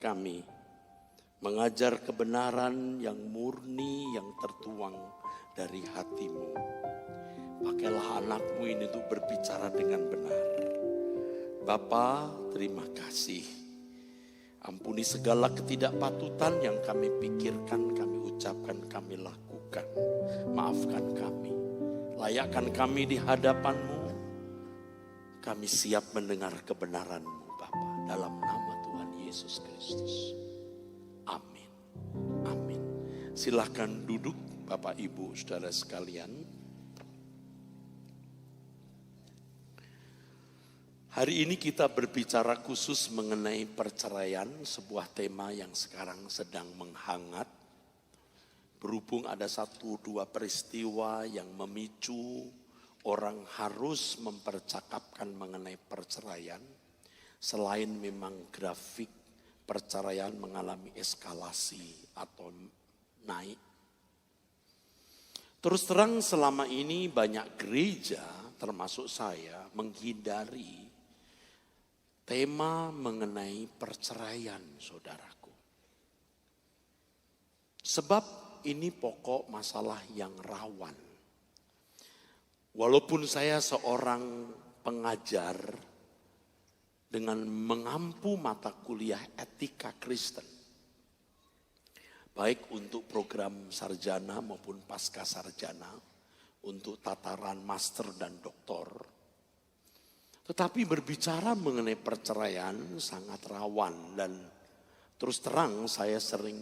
kami mengajar kebenaran yang murni, yang tertuang dari hatimu. Pakailah anakmu ini untuk berbicara dengan benar. Bapa, terima kasih. Ampuni segala ketidakpatutan yang kami pikirkan, kami ucapkan, kami lakukan. Maafkan kami. Layakkan kami di hadapan-Mu. Kami siap mendengar kebenaran-Mu, Bapa. Dalam nama Tuhan Yesus Kristus. Amin. Amin. Silakan duduk Bapak Ibu Saudara sekalian. Hari ini kita berbicara khusus mengenai perceraian, sebuah tema yang sekarang sedang menghangat. Berhubung ada 1-2 peristiwa yang memicu orang harus mempercakapkan mengenai perceraian. Selain memang grafik perceraian mengalami eskalasi atau naik. Terus terang selama ini banyak gereja termasuk saya menghindari tema mengenai perceraian, saudaraku. Sebab ini pokok masalah yang rawan. Walaupun saya seorang pengajar dengan mengampu mata kuliah etika Kristen, baik untuk program sarjana maupun pasca sarjana, untuk tataran master dan doktor. Tetapi berbicara mengenai perceraian sangat rawan dan terus terang saya sering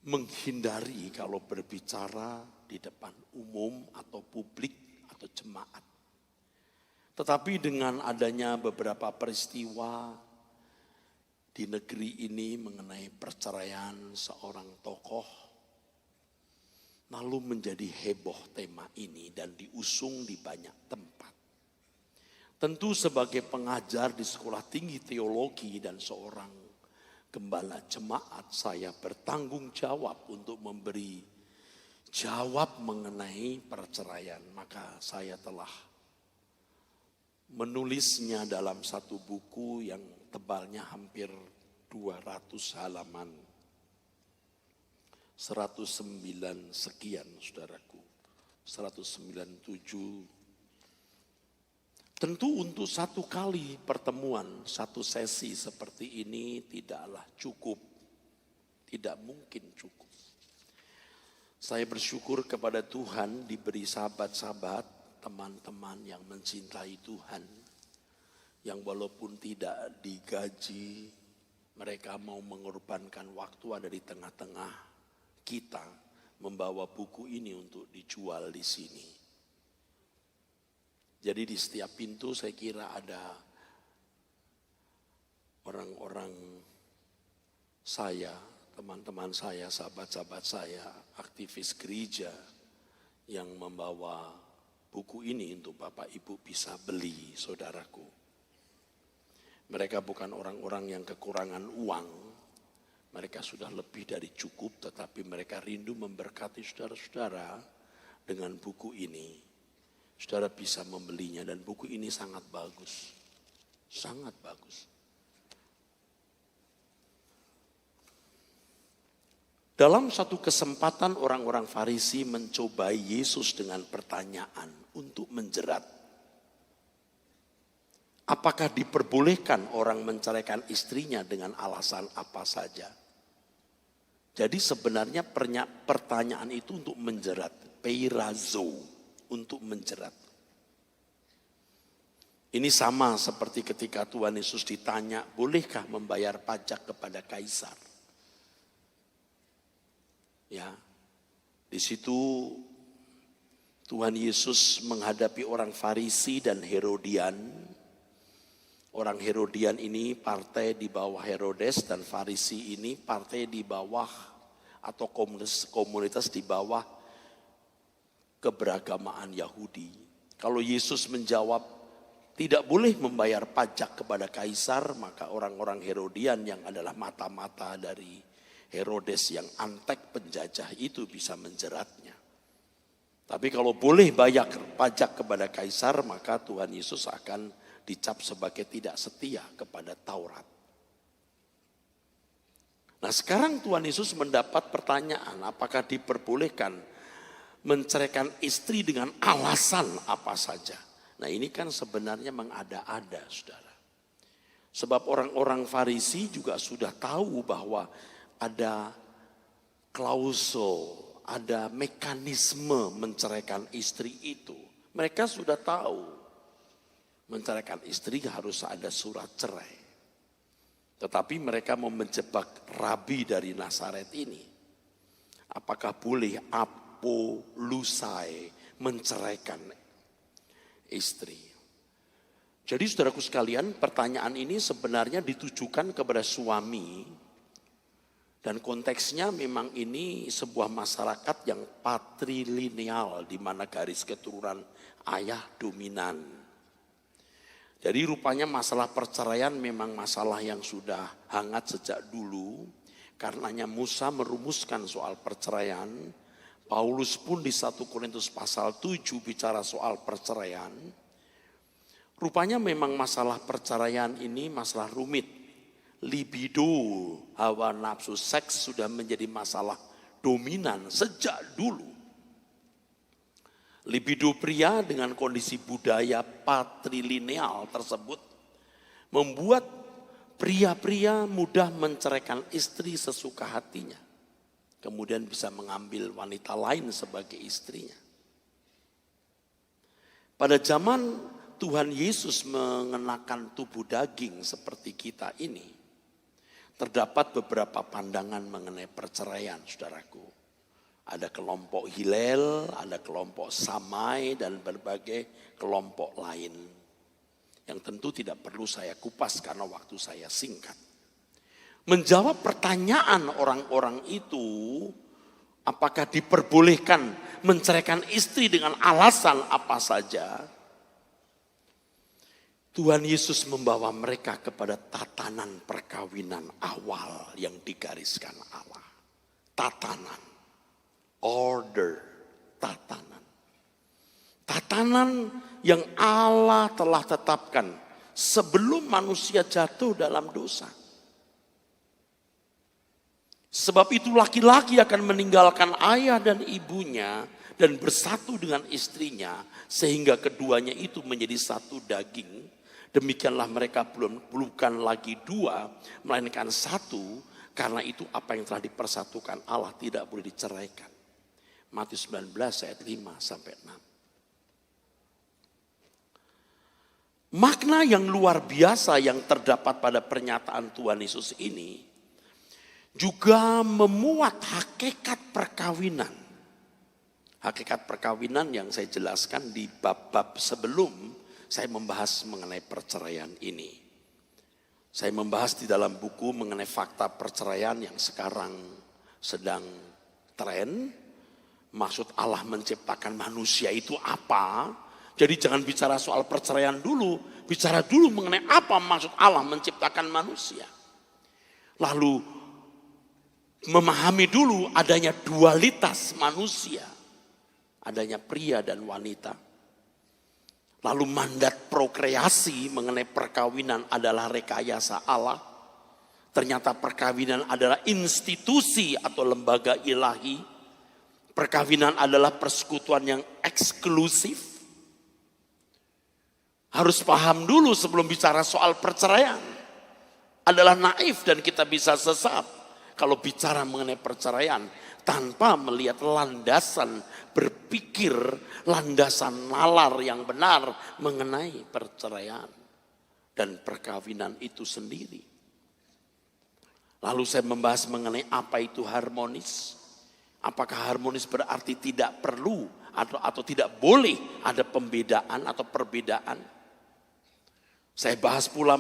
menghindari kalau berbicara di depan umum atau publik atau jemaat. Tetapi dengan adanya beberapa peristiwa di negeri ini mengenai perceraian seorang tokoh, lalu menjadi heboh tema ini dan diusung di banyak tempat. Tentu sebagai pengajar di sekolah tinggi teologi dan seorang gembala jemaat, saya bertanggung jawab untuk memberi jawab mengenai perceraian. Maka saya telah menulisnya dalam satu buku yang tebalnya hampir 200 halaman. 109 sekian saudaraku. 197. Tentu untuk satu kali pertemuan, satu sesi seperti ini tidaklah cukup. Tidak mungkin cukup. Saya bersyukur kepada Tuhan diberi sahabat-sahabat, teman-teman yang mencintai Tuhan. Yang walaupun tidak digaji, mereka mau mengorbankan waktu ada di tengah-tengah kita. Membawa buku ini untuk dijual di sini. Jadi di setiap pintu saya kira ada orang-orang saya, teman-teman saya, sahabat-sahabat saya, aktivis gereja yang membawa buku ini untuk Bapak Ibu bisa beli, saudaraku. Mereka bukan orang-orang yang kekurangan uang, mereka sudah lebih dari cukup, tetapi mereka rindu memberkati saudara-saudara dengan buku ini. Saudara bisa membelinya dan buku ini sangat bagus. Sangat bagus. Dalam satu kesempatan orang-orang Farisi mencobai Yesus dengan pertanyaan untuk menjerat. Apakah diperbolehkan orang menceraikan istrinya dengan alasan apa saja? Jadi sebenarnya pertanyaan itu untuk menjerat. Peirazo. Untuk menjerat. Ini sama seperti ketika Tuhan Yesus ditanya, bolehkah membayar pajak kepada kaisar? Ya, di situ Tuhan Yesus menghadapi orang Farisi dan Herodian. Orang Herodian ini partai di bawah Herodes dan Farisi ini partai di bawah atau komunitas di bawah keberagamaan Yahudi. Kalau Yesus menjawab tidak boleh membayar pajak kepada kaisar, maka orang-orang Herodian yang adalah mata-mata dari Herodes yang antek penjajah itu bisa menjeratnya. Tapi kalau boleh bayar pajak kepada kaisar, maka Tuhan Yesus akan dicap sebagai tidak setia kepada Taurat. Nah sekarang Tuhan Yesus mendapat pertanyaan, apakah diperbolehkan menceraikan istri dengan alasan apa saja. Nah ini kan sebenarnya mengada-ada, saudara. Sebab orang-orang Farisi juga sudah tahu bahwa ada klausul, ada mekanisme menceraikan istri itu. Mereka sudah tahu menceraikan istri harus ada surat cerai. Tetapi mereka mau menjebak rabi dari Nazaret ini. Apakah boleh apolusai menceraikan istri? Jadi saudaraku sekalian, pertanyaan ini sebenarnya ditujukan kepada suami. Dan konteksnya memang ini sebuah masyarakat yang patrilineal, di mana garis keturunan ayah dominan. Jadi rupanya masalah perceraian memang masalah yang sudah hangat sejak dulu. Karenanya Musa merumuskan soal perceraian. Paulus pun di 1 Korintus pasal 7 bicara soal perceraian. Rupanya memang masalah perceraian ini masalah rumit. Libido, hawa nafsu seks sudah menjadi masalah dominan sejak dulu. Libido pria dengan kondisi budaya patrilineal tersebut membuat pria-pria mudah menceraikan istri sesuka hatinya. Kemudian bisa mengambil wanita lain sebagai istrinya. Pada zaman Tuhan Yesus mengenakan tubuh daging seperti kita ini, terdapat beberapa pandangan mengenai perceraian, saudaraku. Ada kelompok Hillel, ada kelompok Samai, dan berbagai kelompok lain. Yang tentu tidak perlu saya kupas karena waktu saya singkat. Menjawab pertanyaan orang-orang itu, apakah diperbolehkan menceraikan istri dengan alasan apa saja? Tuhan Yesus membawa mereka kepada tatanan perkawinan awal yang digariskan Allah. Tatanan, order, tatanan. Tatanan yang Allah telah tetapkan sebelum manusia jatuh dalam dosa. Sebab itu laki-laki akan meninggalkan ayah dan ibunya dan bersatu dengan istrinya sehingga keduanya itu menjadi satu daging. Demikianlah mereka bukan lagi dua, melainkan satu. Karena itu apa yang telah dipersatukan Allah tidak boleh diceraikan. Matius 19 ayat 5 sampai 6. Makna yang luar biasa yang terdapat pada pernyataan Tuhan Yesus ini juga memuat hakikat perkawinan. Hakikat perkawinan yang saya jelaskan di bab-bab sebelum saya membahas mengenai perceraian ini. Saya membahas di dalam buku mengenai fakta perceraian yang sekarang sedang tren. Maksud Allah menciptakan manusia itu apa? Jadi jangan bicara soal perceraian dulu. Bicara dulu mengenai apa maksud Allah menciptakan manusia. Lalu memahami dulu adanya dualitas manusia. Adanya pria dan wanita. Lalu mandat prokreasi mengenai perkawinan adalah rekayasa Allah. Ternyata perkawinan adalah institusi atau lembaga ilahi. Perkawinan adalah persekutuan yang eksklusif. Harus paham dulu sebelum bicara soal perceraian. Adalah naif dan kita bisa sesat kalau bicara mengenai perceraian tanpa melihat landasan berpikir, landasan nalar yang benar mengenai perceraian dan perkawinan itu sendiri. Lalu saya membahas mengenai apa itu harmonis. Apakah harmonis berarti tidak perlu atau tidak boleh ada pembedaan atau perbedaan? Saya bahas pula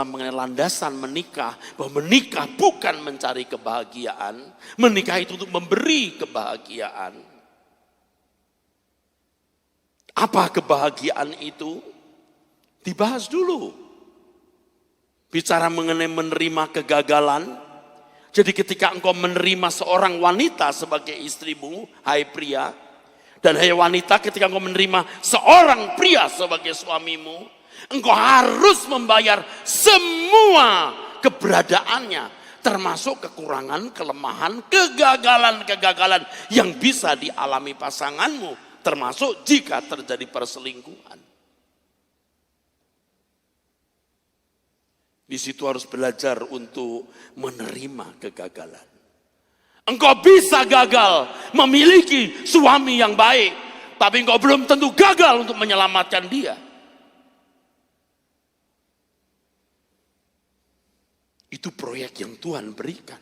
mengenai landasan menikah. Bahwa menikah bukan mencari kebahagiaan. Menikah itu untuk memberi kebahagiaan. Apa kebahagiaan itu? Dibahas dulu. Bicara mengenai menerima kegagalan. Jadi ketika engkau menerima seorang wanita sebagai istrimu, hai pria. Dan hai wanita, ketika engkau menerima seorang pria sebagai suamimu, engkau harus membayar semua keberadaannya. termasuk kekurangan, kelemahan, kegagalan-kegagalan yang bisa dialami pasanganmu, termasuk jika terjadi perselingkuhan. Di situ harus belajar untuk menerima kegagalan. Engkau bisa gagal memiliki suami yang baik, tapi engkau belum tentu gagal untuk menyelamatkan dia. Itu proyek yang Tuhan berikan.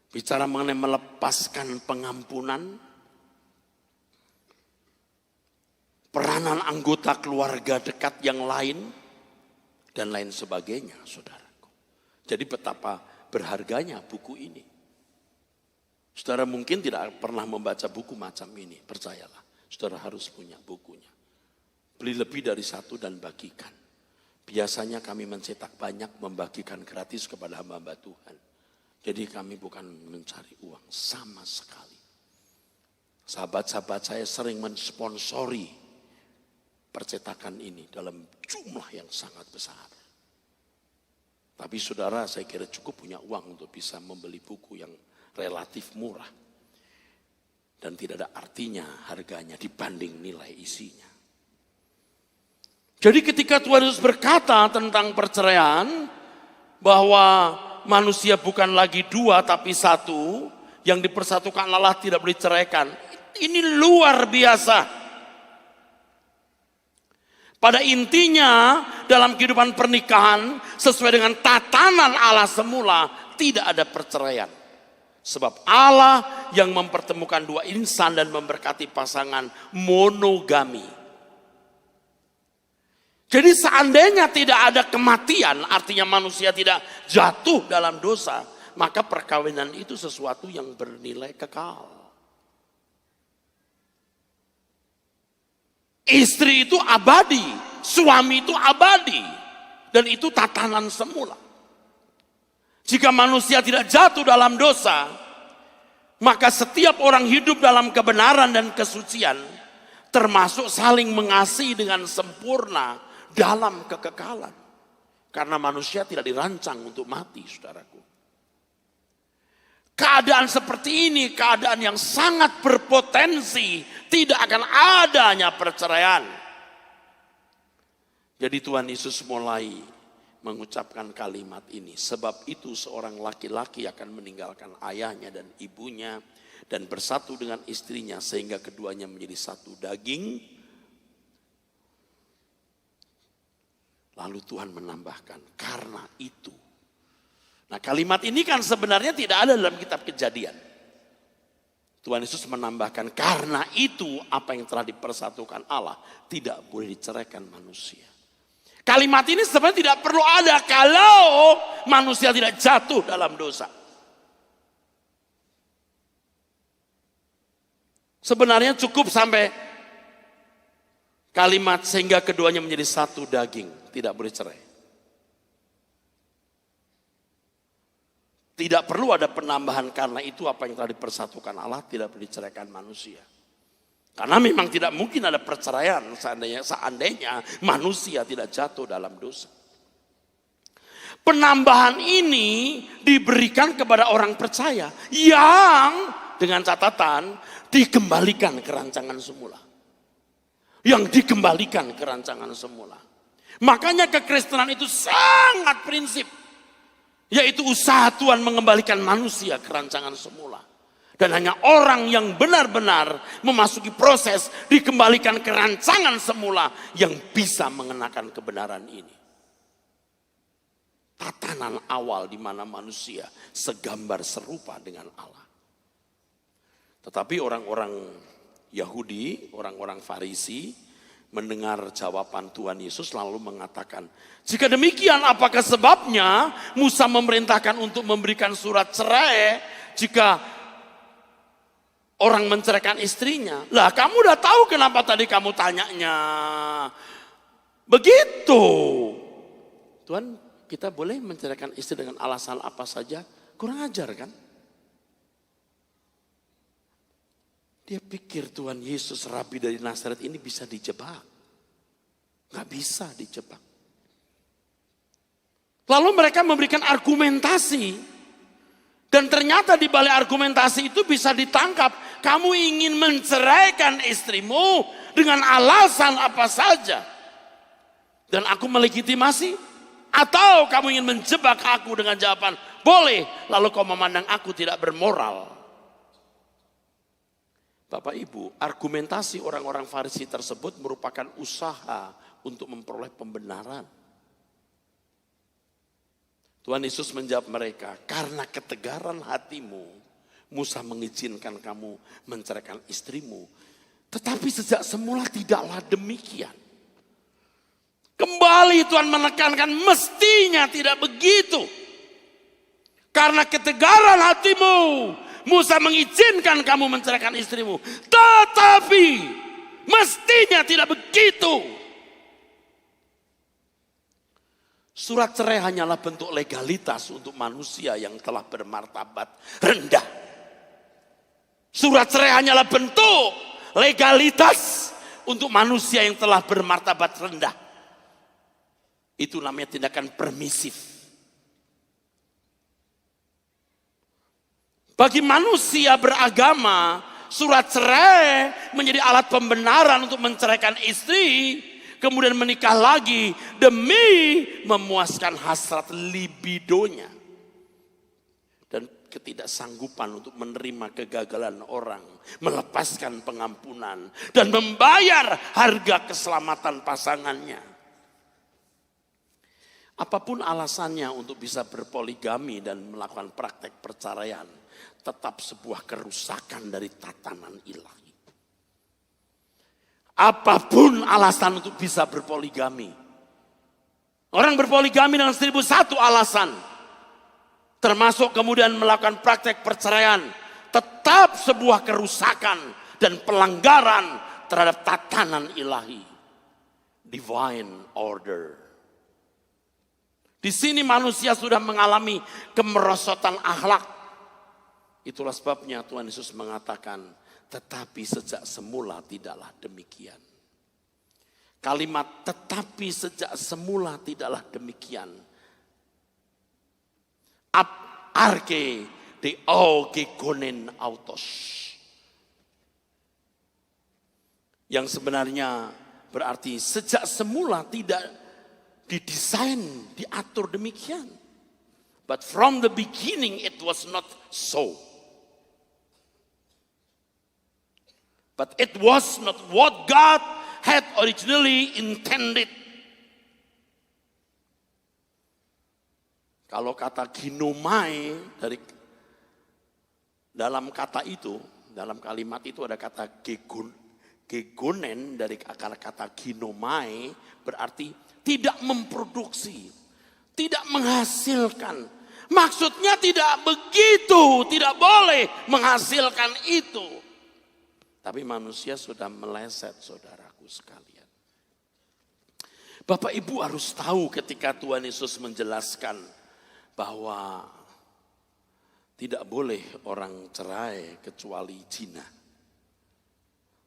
Bicara mengenai melepaskan pengampunan, peranan anggota keluarga dekat yang lain, dan lain sebagainya, saudaraku. Jadi betapa berharganya buku ini. Saudara mungkin tidak pernah membaca buku macam ini, percayalah. Saudara harus punya bukunya. Beli lebih dari satu dan bagikan. Biasanya kami mencetak banyak, membagikan gratis kepada hamba-hamba Tuhan. Jadi kami bukan mencari uang sama sekali. Sahabat-sahabat saya sering mensponsori percetakan ini dalam jumlah yang sangat besar. Tapi saudara, saya kira cukup punya uang untuk bisa membeli buku yang relatif murah. Dan tidak ada artinya harganya dibanding nilai isinya. Jadi ketika Tuhan Yesus berkata tentang perceraian, bahwa manusia bukan lagi dua tapi satu, yang dipersatukan Allah tidak boleh diceraikan. Ini luar biasa. Pada intinya dalam kehidupan pernikahan sesuai dengan tatanan Allah semula tidak ada perceraian. Sebab Allah yang mempertemukan dua insan dan memberkati pasangan monogami. Jadi seandainya tidak ada kematian, artinya manusia tidak jatuh dalam dosa, maka perkawinan itu sesuatu yang bernilai kekal. Istri itu abadi, suami itu abadi, dan itu tatanan semula. Jika manusia tidak jatuh dalam dosa, maka setiap orang hidup dalam kebenaran dan kesucian, termasuk saling mengasihi dengan sempurna dalam kekekalan. Karena manusia tidak dirancang untuk mati, saudaraku. Keadaan seperti ini, keadaan yang sangat berpotensi tidak akan adanya perceraian. Jadi Tuhan Yesus mulai mengucapkan kalimat ini. Sebab itu seorang laki-laki akan meninggalkan ayahnya dan ibunya dan bersatu dengan istrinya sehingga keduanya menjadi satu daging. Lalu Tuhan menambahkan, karena itu. Nah, kalimat ini kan sebenarnya tidak ada dalam kitab Kejadian. Tuhan Yesus menambahkan, karena itu apa yang telah dipersatukan Allah tidak boleh diceraikan manusia. Kalimat ini sebenarnya tidak perlu ada kalau manusia tidak jatuh dalam dosa. Sebenarnya cukup sampai kalimat sehingga keduanya menjadi satu daging, tidak boleh cerai. Tidak perlu ada penambahan karena itu apa yang telah dipersatukan Allah tidak boleh diceraikan manusia. Karena memang tidak mungkin ada perceraian seandainya manusia tidak jatuh dalam dosa. Penambahan ini diberikan kepada orang percaya yang dengan catatan dikembalikan ke rancangan semula. Yang dikembalikan ke rancangan semula. Makanya kekristenan itu sangat prinsip. Yaitu usaha Tuhan mengembalikan manusia ke rancangan semula. Dan hanya orang yang benar-benar memasuki proses dikembalikan ke rancangan semula yang bisa mengenakan kebenaran ini. Tatanan awal di mana manusia segambar serupa dengan Allah. Tetapi orang-orang Yahudi, orang-orang Farisi mendengar jawaban Tuhan Yesus lalu mengatakan, jika demikian apakah sebabnya Musa memerintahkan untuk memberikan surat cerai jika orang menceraikan istrinya? Lah kamu udah tahu kenapa tadi kamu tanyanya begitu. Tuhan, kita boleh menceraikan istri dengan alasan apa saja? Kurang ajar kan? Dia pikir Tuhan Yesus Rabi dari Nazaret ini bisa dijebak. Gak bisa dijebak. Lalu mereka memberikan argumentasi. Dan ternyata di balik argumentasi itu bisa ditangkap. Kamu ingin menceraikan istrimu dengan alasan apa saja. Dan aku melegitimasi. Atau kamu ingin menjebak aku dengan jawaban boleh. Lalu kau memandang aku tidak bermoral. Bapak Ibu, argumentasi orang-orang Farisi tersebut merupakan usaha untuk memperoleh pembenaran. Tuhan Yesus menjawab mereka, karena ketegaran hatimu, Musa mengizinkan kamu menceraikan istrimu. Tetapi sejak semula tidaklah demikian. Kembali Tuhan menekankan mestinya tidak begitu. Karena ketegaran hatimu, Musa mengizinkan kamu menceraikan istrimu. Tetapi mestinya tidak begitu. Surat cerai hanyalah bentuk legalitas untuk manusia yang telah bermartabat rendah. Surat cerai hanyalah bentuk legalitas untuk manusia yang telah bermartabat rendah. Itu namanya tindakan permisif. Bagi manusia beragama, surat cerai menjadi alat pembenaran untuk menceraikan istri, kemudian menikah lagi demi memuaskan hasrat libidonya. Dan ketidaksanggupan untuk menerima kegagalan orang, melepaskan pengampunan, dan membayar harga keselamatan pasangannya. Apapun alasannya untuk bisa berpoligami dan melakukan praktek perceraian, tetap sebuah kerusakan dari tatanan ilahi. Apapun alasan untuk bisa berpoligami. Orang berpoligami dengan 1001 alasan. Termasuk kemudian melakukan praktek perceraian. Tetap sebuah kerusakan dan pelanggaran terhadap tatanan ilahi. Divine order. Di sini manusia sudah mengalami kemerosotan akhlak. Itulah sebabnya Tuhan Yesus mengatakan, tetapi sejak semula tidaklah demikian. Kalimat tetapi sejak semula tidaklah demikian. Arke de ogegonen autos. Yang sebenarnya berarti sejak semula tidak didesain, diatur demikian. But from the beginning it was not so. But it was not what God had originally intended. Kalau kata ginomai dari dalam kata itu, dalam kalimat itu ada kata gegonen dari akar kata ginomai berarti tidak memproduksi, tidak menghasilkan. Maksudnya tidak begitu, tidak boleh menghasilkan itu. Tapi manusia sudah meleset, saudaraku sekalian. Bapak Ibu harus tahu ketika Tuhan Yesus menjelaskan bahwa tidak boleh orang cerai kecuali zina.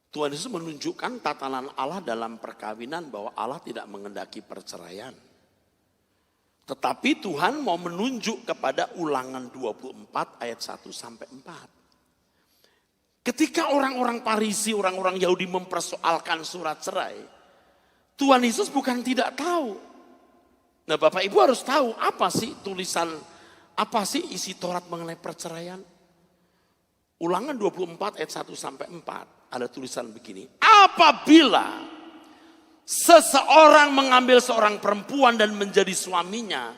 Tuhan Yesus menunjukkan tatanan Allah dalam perkawinan bahwa Allah tidak mengendaki perceraian. Tetapi Tuhan mau menunjuk kepada Ulangan 24 ayat 1 sampai 4. Ketika orang-orang Farisi, orang-orang Yahudi mempersoalkan surat cerai, Tuhan Yesus bukan tidak tahu. Nah, Bapak Ibu harus tahu apa sih tulisan, apa sih isi Taurat mengenai perceraian. Ulangan 24 ayat 1 sampai 4 ada tulisan begini. Apabila seseorang mengambil seorang perempuan dan menjadi suaminya,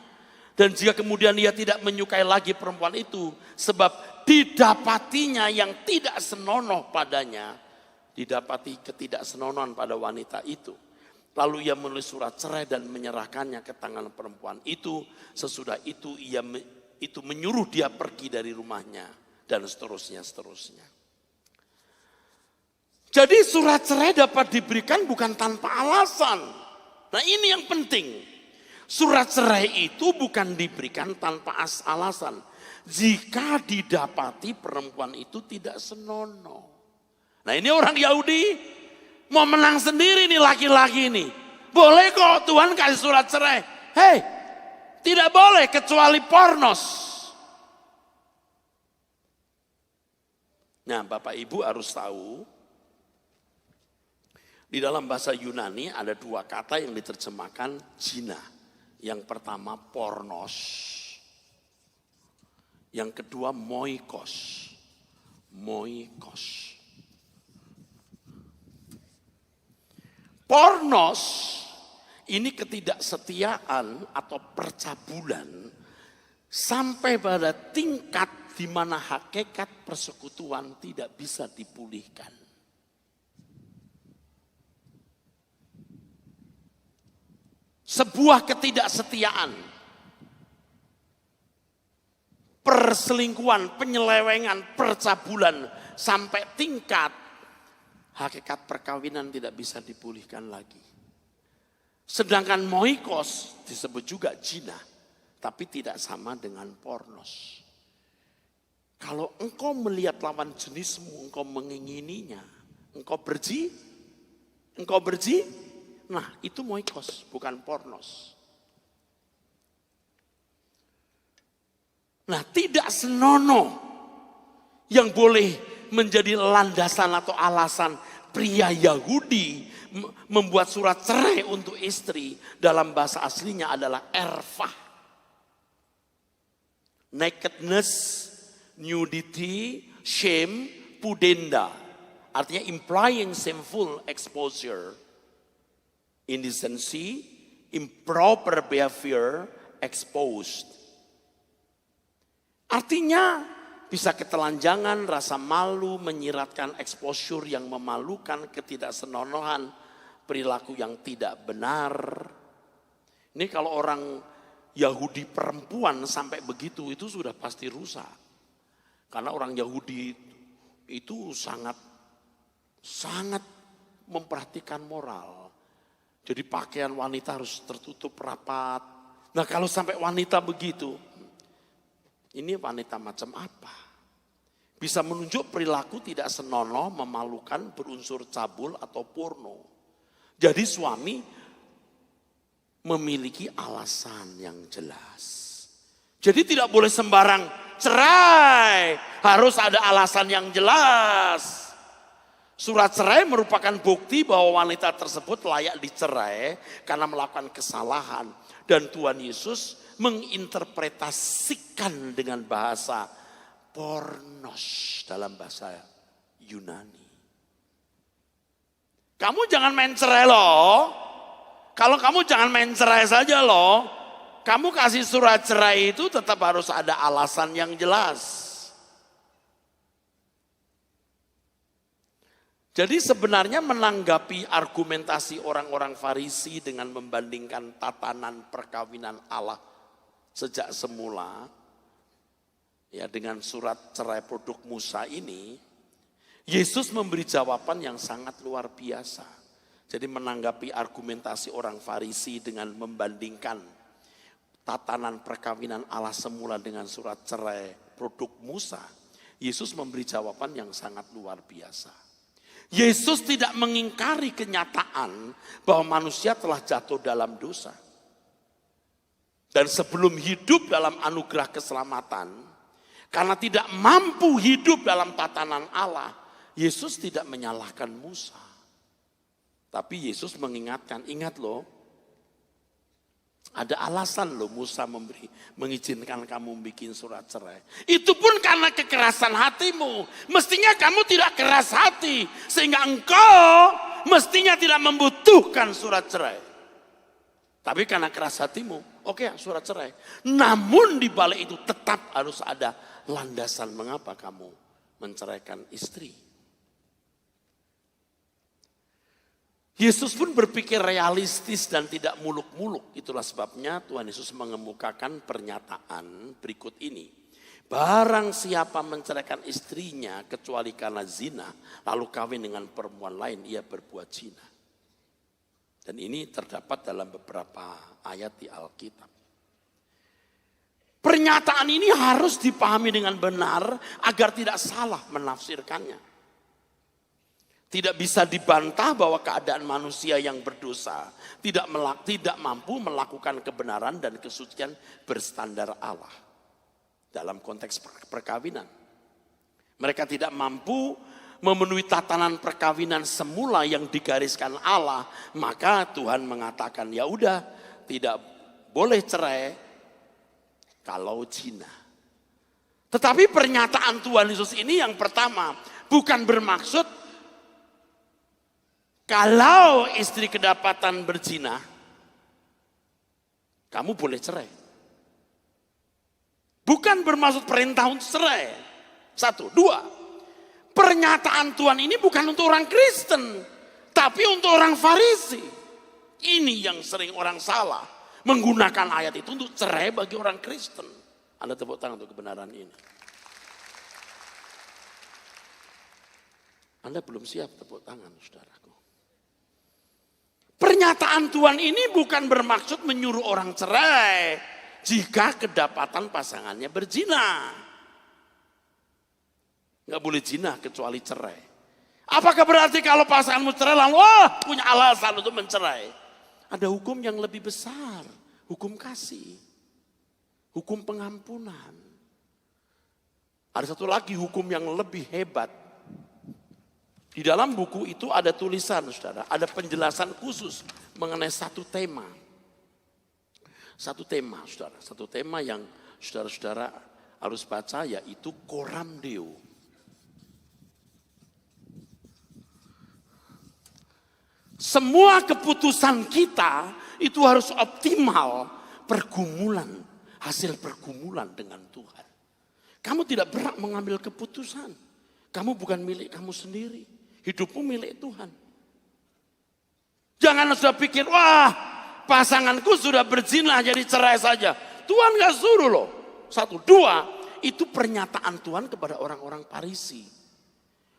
dan jika kemudian ia tidak menyukai lagi perempuan itu, sebab didapatinya yang tidak senonoh padanya, didapati ketidaksenonohan pada wanita itu. Lalu ia menulis surat cerai dan menyerahkannya ke tangan perempuan itu. Sesudah itu itu menyuruh dia pergi dari rumahnya dan seterusnya. Jadi surat cerai dapat diberikan bukan tanpa alasan. Nah, ini yang penting. Surat cerai itu bukan diberikan tanpa alasan. Jika didapati perempuan itu tidak senonoh. Nah, ini orang Yahudi mau menang sendiri nih laki-laki ini. Boleh kok Tuhan kasih surat cerai. Hei, Tidak boleh kecuali pornos. Nah, Bapak Ibu harus tahu, di dalam bahasa Yunani ada dua kata yang diterjemahkan zina. Yang pertama pornos, yang kedua moikos. Moikos. Pornos ini ketidaksetiaan atau percabulan sampai pada tingkat di mana hakikat persekutuan tidak bisa dipulihkan. Sebuah ketidaksetiaan, perselingkuhan, penyelewengan, percabulan sampai tingkat hakikat perkawinan tidak bisa dipulihkan lagi. Sedangkan moikos disebut juga zina, tapi tidak sama dengan pornos. Kalau engkau melihat lawan jenismu, engkau mengingininya, engkau berji, nah itu moikos, bukan pornos. Nah, tidak senonoh yang boleh menjadi landasan atau alasan pria Yahudi membuat surat cerai untuk istri dalam bahasa aslinya adalah erfah. Nakedness, nudity, shame, pudenda. Artinya implying shameful exposure, indecency, improper behavior, exposed. Artinya bisa ketelanjangan, rasa malu, menyiratkan exposure yang memalukan, ketidaksenonohan, perilaku yang tidak benar. Ini kalau orang Yahudi perempuan sampai begitu, itu sudah pasti rusak. Karena orang Yahudi itu sangat memperhatikan moral. Jadi pakaian wanita harus tertutup rapat. Nah kalau sampai wanita begitu, ini wanita macam apa? Bisa menunjuk perilaku tidak senonoh, memalukan, berunsur cabul atau porno. Jadi suami memiliki alasan yang jelas. Jadi tidak boleh sembarang cerai, harus ada alasan yang jelas. Surat cerai merupakan bukti bahwa wanita tersebut layak dicerai karena melakukan kesalahan. Dan Tuhan Yesus menginterpretasikan dengan bahasa pornos dalam bahasa Yunani. Kamu jangan main cerai loh. Kalau kamu jangan main cerai saja loh. Kamu kasih surat cerai itu tetap harus ada alasan yang jelas. Jadi sebenarnya menanggapi argumentasi orang-orang Farisi dengan membandingkan tatanan perkawinan Allah sejak semula, ya dengan surat cerai produk Musa ini, Yesus memberi jawaban yang sangat luar biasa. Jadi menanggapi argumentasi orang Farisi dengan membandingkan tatanan perkawinan Allah semula dengan surat cerai produk Musa, Yesus memberi jawaban yang sangat luar biasa. Yesus tidak mengingkari kenyataan bahwa manusia telah jatuh dalam dosa. Dan sebelum hidup dalam anugerah keselamatan, karena tidak mampu hidup dalam tatanan Allah, Yesus tidak menyalahkan Musa. Tapi Yesus mengingatkan, ingat loh, ada alasan loh Musa mengizinkan kamu bikin surat cerai. Itu pun karena kekerasan hatimu. Mestinya kamu tidak keras hati. Sehingga engkau mestinya tidak membutuhkan surat cerai. Tapi karena keras hatimu, oke, surat cerai. Namun di balik itu tetap harus ada landasan mengapa kamu menceraikan istri. Yesus pun berpikir realistis dan tidak muluk-muluk. Itulah sebabnya Tuhan Yesus mengemukakan pernyataan berikut ini. Barang siapa menceraikan istrinya kecuali karena zina, lalu kawin dengan perempuan lain, ia berbuat zina. Dan ini terdapat dalam beberapa ayat di Alkitab. Pernyataan ini harus dipahami dengan benar agar tidak salah menafsirkannya. Tidak bisa dibantah bahwa keadaan manusia yang berdosa tidak mampu melakukan kebenaran dan kesucian berstandar Allah dalam konteks perkawinan. Mereka tidak mampu memenuhi tatanan perkawinan semula yang digariskan Allah, maka Tuhan mengatakan ya udah tidak boleh cerai kalau zina. Tetapi pernyataan Tuhan Yesus ini yang pertama bukan bermaksud kalau istri kedapatan berzina kamu boleh cerai. Bukan bermaksud perintah untuk cerai. 1, 2. Pernyataan Tuhan ini bukan untuk orang Kristen, tapi untuk orang Farisi. Ini yang sering orang salah menggunakan ayat itu untuk cerai bagi orang Kristen. Anda tepuk tangan untuk kebenaran ini. Anda belum siap tepuk tangan, saudaraku. Pernyataan Tuhan ini bukan bermaksud menyuruh orang cerai jika kedapatan pasangannya berzina. Nggak boleh zina kecuali cerai. Apakah berarti kalau pasanganmu cerai lalu punya alasan untuk mencerai? Ada hukum yang lebih besar, hukum kasih, hukum pengampunan. Ada satu lagi hukum yang lebih hebat. Di dalam buku itu ada tulisan, saudara, ada penjelasan khusus mengenai satu tema. Satu tema, saudara, satu tema yang saudara-saudara harus baca, yaitu Coram Deo. Semua keputusan kita itu harus optimal pergumulan, hasil pergumulan dengan Tuhan. Kamu tidak berhak mengambil keputusan. Kamu bukan milik kamu sendiri. Hidupmu milik Tuhan. Jangan sudah pikir, wah pasanganku sudah berzina jadi cerai saja. Tuhan gak suruh loh. 1, 2, itu pernyataan Tuhan kepada orang-orang Farisi.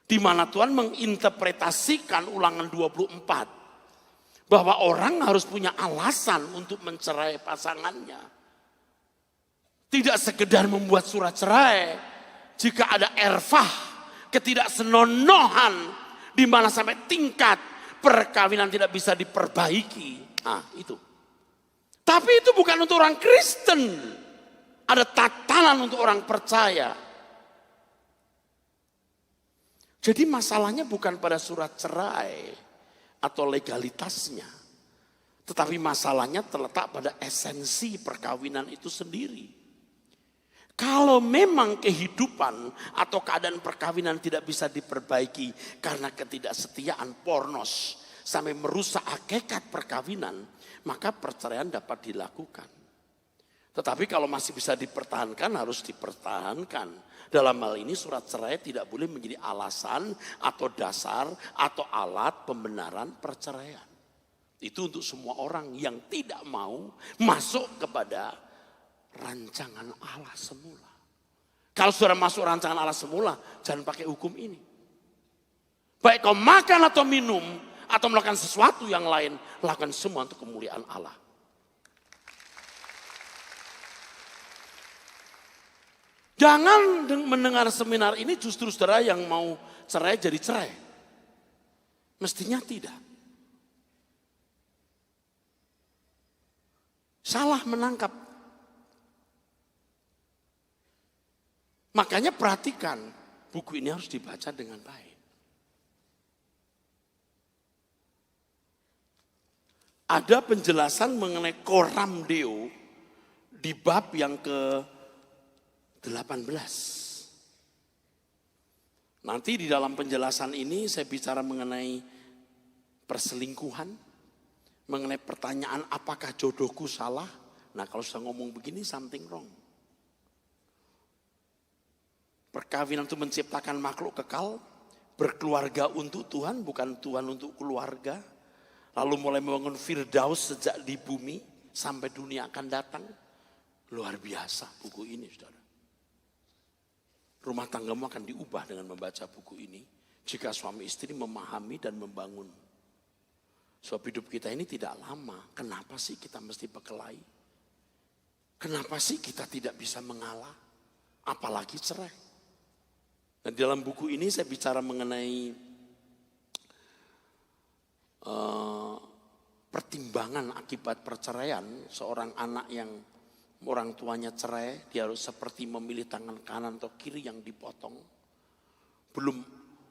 Di mana Tuhan menginterpretasikan Ulangan 24. Bahwa orang harus punya alasan untuk mencerai pasangannya. Tidak sekedar membuat surat cerai. Jika ada erfah, ketidaksenonohan, di mana sampai tingkat perkawinan tidak bisa diperbaiki. Nah itu. Tapi itu bukan untuk orang Kristen. Ada tatanan untuk orang percaya. Jadi masalahnya bukan pada surat cerai atau legalitasnya. Tetapi masalahnya terletak pada esensi perkawinan itu sendiri. Kalau memang kehidupan atau keadaan perkawinan tidak bisa diperbaiki karena ketidaksetiaan pornos sampai merusak hakikat perkawinan, maka perceraian dapat dilakukan. Tetapi kalau masih bisa dipertahankan, harus dipertahankan. Dalam hal ini surat cerai tidak boleh menjadi alasan atau dasar atau alat pembenaran perceraian. Itu untuk semua orang yang tidak mau masuk kepada rancangan Allah semula. Kalau sudah masuk rancangan Allah semula, jangan pakai hukum ini. Baik kau makan atau minum, atau melakukan sesuatu yang lain, lakukan semua untuk kemuliaan Allah. Jangan mendengar seminar ini justru saudara yang mau cerai jadi cerai. Mestinya tidak. Salah menangkap. Makanya perhatikan, buku ini harus dibaca dengan baik. Ada penjelasan mengenai Coram Deo di bab yang ke-18. Nanti di dalam penjelasan ini saya bicara mengenai perselingkuhan, mengenai pertanyaan apakah jodohku salah. Nah kalau sudah ngomong begini something wrong. Perkawinan itu menciptakan makhluk kekal, berkeluarga untuk Tuhan, bukan Tuhan untuk keluarga. Lalu mulai membangun Firdaus sejak di bumi sampai dunia akan datang. Luar biasa buku ini, saudara. Rumah tanggamu akan diubah dengan membaca buku ini. Jika suami istri memahami dan membangun. Sebab hidup kita ini tidak lama. Kenapa sih kita mesti berkelahi? Kenapa sih kita tidak bisa mengalah? Apalagi cerai. Dan dalam buku ini saya bicara mengenai pertimbangan akibat perceraian, seorang anak yang orang tuanya cerai, dia harus seperti memilih tangan kanan atau kiri yang dipotong. Belum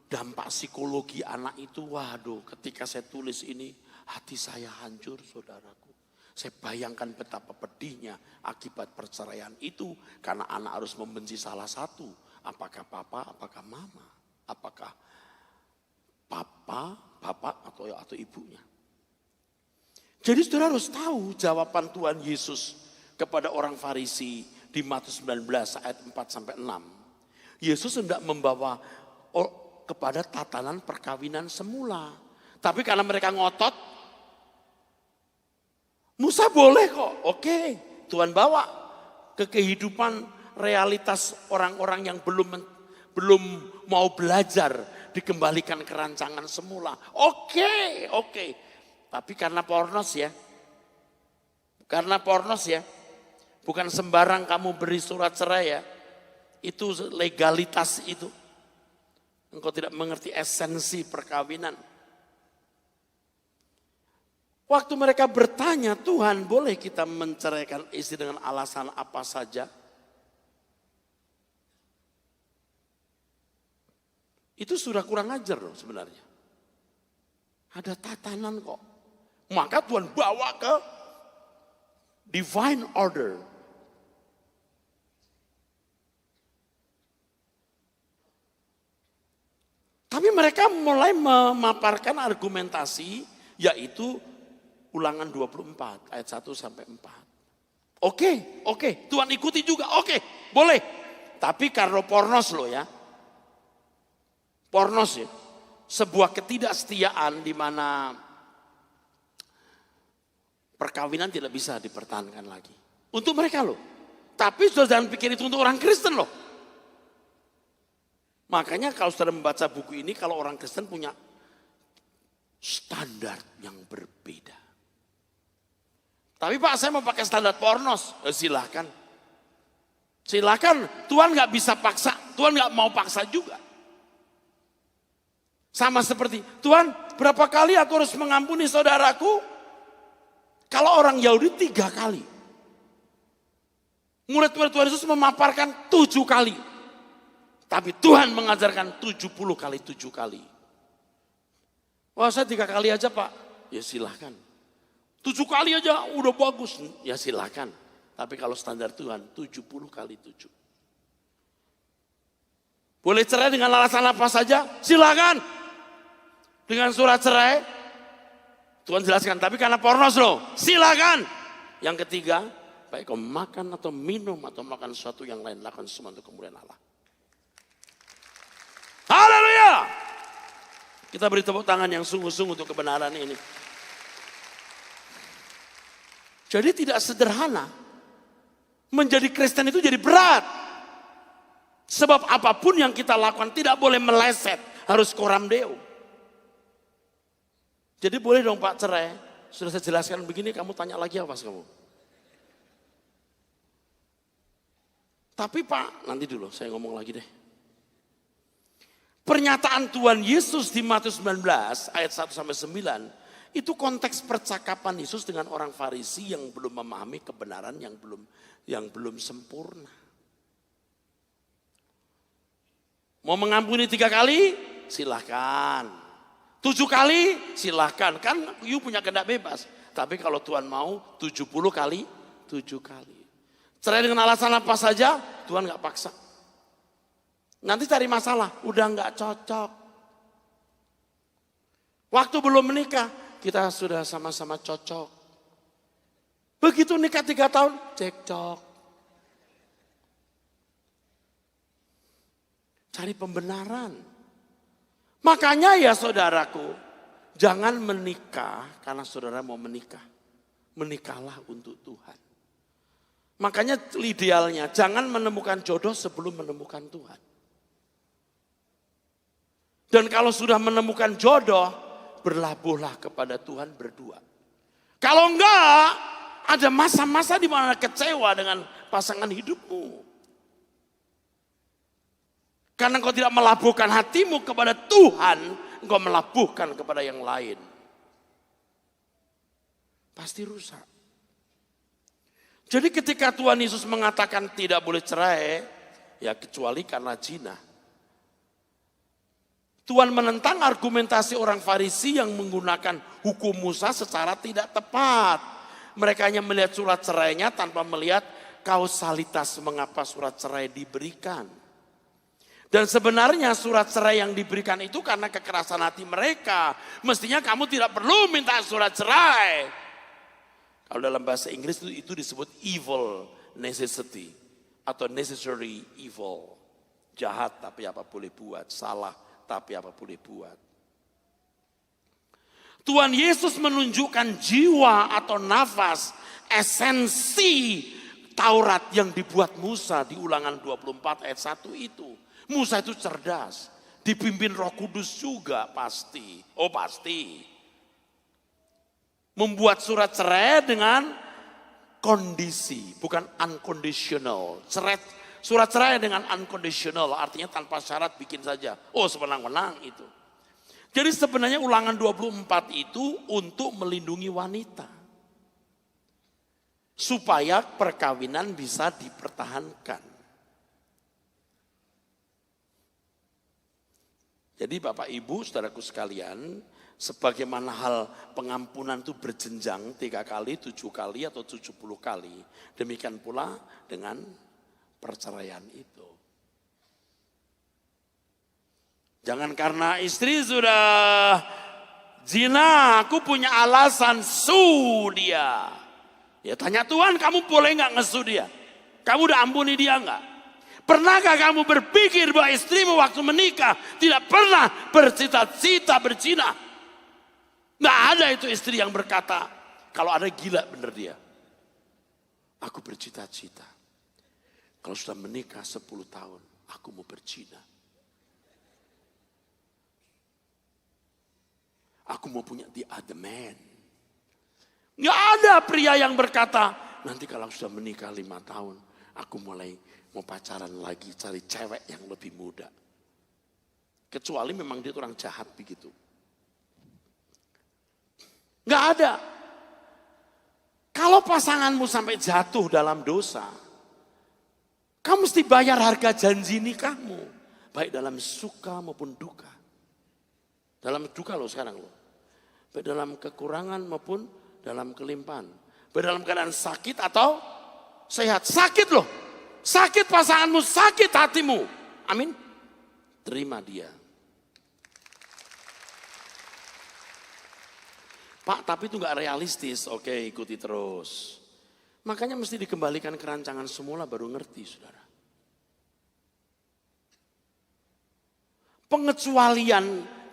dampak psikologi anak itu, waduh, ketika saya tulis ini hati saya hancur, saudaraku. Saya bayangkan betapa pedihnya akibat perceraian itu, karena anak harus membenci salah satu. Apakah papa, apakah mama, apakah papa, bapak atau ibunya. Jadi saudara harus tahu jawaban Tuhan Yesus kepada orang Farisi di Matius 19 ayat 4-6. Yesus hendak membawa kepada tatanan perkawinan semula. Tapi karena mereka ngotot, Musa boleh kok, oke. Tuhan bawa ke kehidupan realitas orang-orang yang belum mau belajar, dikembalikan ke rancangan semula. Oke. Tapi karena pornos ya, bukan sembarang kamu beri surat cerai ya, itu legalitas itu. Engkau tidak mengerti esensi perkawinan. Waktu mereka bertanya, Tuhan boleh kita menceraikan istri dengan alasan apa saja? Itu sudah kurang ajar loh sebenarnya. Ada tatanan kok. Maka Tuhan bawa ke divine order. Tapi mereka mulai memaparkan argumentasi, yaitu Ulangan 24 ayat 1-4. Oke, Tuhan ikuti juga, oke, boleh. Tapi karena pornos loh ya. Pornos ya. Sebuah ketidaksetiaan di mana perkawinan tidak bisa dipertahankan lagi. Untuk mereka loh. Tapi saudara jangan pikir itu untuk orang Kristen loh. Makanya kalau saudara membaca buku ini, kalau orang Kristen punya standar yang berbeda. Tapi Pak, saya mau pakai standar pornos. Silakan. Tuhan gak bisa paksa. Tuhan gak mau paksa juga. Sama seperti, Tuhan berapa kali aku harus mengampuni saudaraku? Kalau orang Yahudi 3 kali. Murid-murid Tuhan Yesus memaparkan 7 kali. Tapi Tuhan mengajarkan 70 kali 7 kali. Wah, saya 3 kali aja Pak. Ya silahkan. 7 kali aja udah bagus. Ya silahkan. Tapi kalau standar Tuhan 70 kali 7. Boleh cerai dengan alasan apa saja? Silahkan. Dengan surat cerai, Tuhan jelaskan, tapi karena pornos loh, silakan. Yang ketiga, baik kau makan atau minum atau makan sesuatu yang lain, lakukan semua untuk kemuliaan Allah. Haleluya. Kita beri tepuk tangan yang sungguh-sungguh untuk kebenaran ini. Jadi tidak sederhana. Menjadi Kristen itu jadi berat. Sebab apapun yang kita lakukan tidak boleh meleset, harus coram deo. Jadi boleh dong Pak cerai, sudah saya jelaskan begini, kamu tanya lagi apa kamu? Tapi Pak, nanti dulu saya ngomong lagi deh. Pernyataan Tuhan Yesus di Matius 19 ayat 1-9, itu konteks percakapan Yesus dengan orang Farisi yang belum memahami kebenaran, yang belum sempurna. Mau mengampuni 3 kali? Silahkan. 7 kali silahkan, kan you punya kehendak bebas. Tapi kalau Tuhan mau 70 kali 7 kali. Cerai dengan alasan apa saja, Tuhan gak paksa. Nanti cari masalah, udah gak cocok. Waktu belum menikah, kita sudah sama-sama cocok. Begitu nikah 3 tahun, cekcok. Cari pembenaran. Makanya ya saudaraku, jangan menikah karena saudara mau menikah. Menikahlah untuk Tuhan. Makanya idealnya jangan menemukan jodoh sebelum menemukan Tuhan. Dan kalau sudah menemukan jodoh, berlabuhlah kepada Tuhan berdua. Kalau enggak, ada masa-masa di mana kecewa dengan pasangan hidupmu. Karena engkau tidak melabuhkan hatimu kepada Tuhan, engkau melabuhkan kepada yang lain. pasti rusak. Jadi ketika Tuhan Yesus mengatakan tidak boleh cerai, ya kecuali karena zina. Tuhan menentang argumentasi orang Farisi yang menggunakan hukum Musa secara tidak tepat. Mereka hanya melihat surat cerainya tanpa melihat kausalitas mengapa surat cerai diberikan. Dan sebenarnya surat cerai yang diberikan itu karena kekerasan hati mereka. Mestinya kamu tidak perlu minta surat cerai. Kalau dalam bahasa Inggris itu disebut evil necessity atau necessary evil. Jahat tapi apa boleh buat, salah tapi apa boleh buat. Tuhan Yesus menunjukkan jiwa atau nafas, esensi Taurat yang dibuat Musa di Ulangan 24 ayat 1 itu. Musa itu cerdas, dipimpin Roh Kudus juga pasti. Oh pasti. Membuat surat cerai dengan kondisi, bukan unconditional. Surat cerai dengan unconditional, artinya tanpa syarat bikin saja. Oh semenang-menang itu. Jadi sebenarnya Ulangan 24 itu untuk melindungi wanita. Supaya perkawinan bisa dipertahankan. Jadi Bapak Ibu, saudaraku sekalian, sebagaimana hal pengampunan itu berjenjang 3 kali, 7 kali atau 70 kali. Demikian pula dengan perceraian itu. Jangan karena istri sudah zina, aku punya alasan su dia. Ya tanya Tuhan, kamu boleh nggak ngesu dia? Kamu udah ampuni dia nggak? Pernahkah kamu berpikir bahwa istrimu waktu menikah tidak pernah bercita-cita berzina? Nggak ada itu istri yang berkata, kalau ada gila bener dia. Aku bercita-cita. Kalau sudah menikah 10 tahun, aku mau berzina. Aku mau punya the other man. Nggak ada pria yang berkata, nanti kalau sudah menikah 5 tahun, aku mulai mau pacaran lagi, cari cewek yang lebih muda. Kecuali memang dia orang jahat begitu. Nggak ada. Kalau pasanganmu sampai jatuh dalam dosa, kamu mesti bayar harga janji nikahmu. Baik dalam suka maupun duka. Dalam duka loh sekarang loh. Baik dalam kekurangan maupun dalam kelimpahan. Baik dalam keadaan sakit atau sehat. Sakit loh. Sakit pasanganmu, sakit hatimu. Amin. Terima dia. Pak, tapi itu gak realistis. Oke, ikuti terus. Makanya mesti dikembalikan ke rancangan semula baru ngerti, saudara. Pengecualian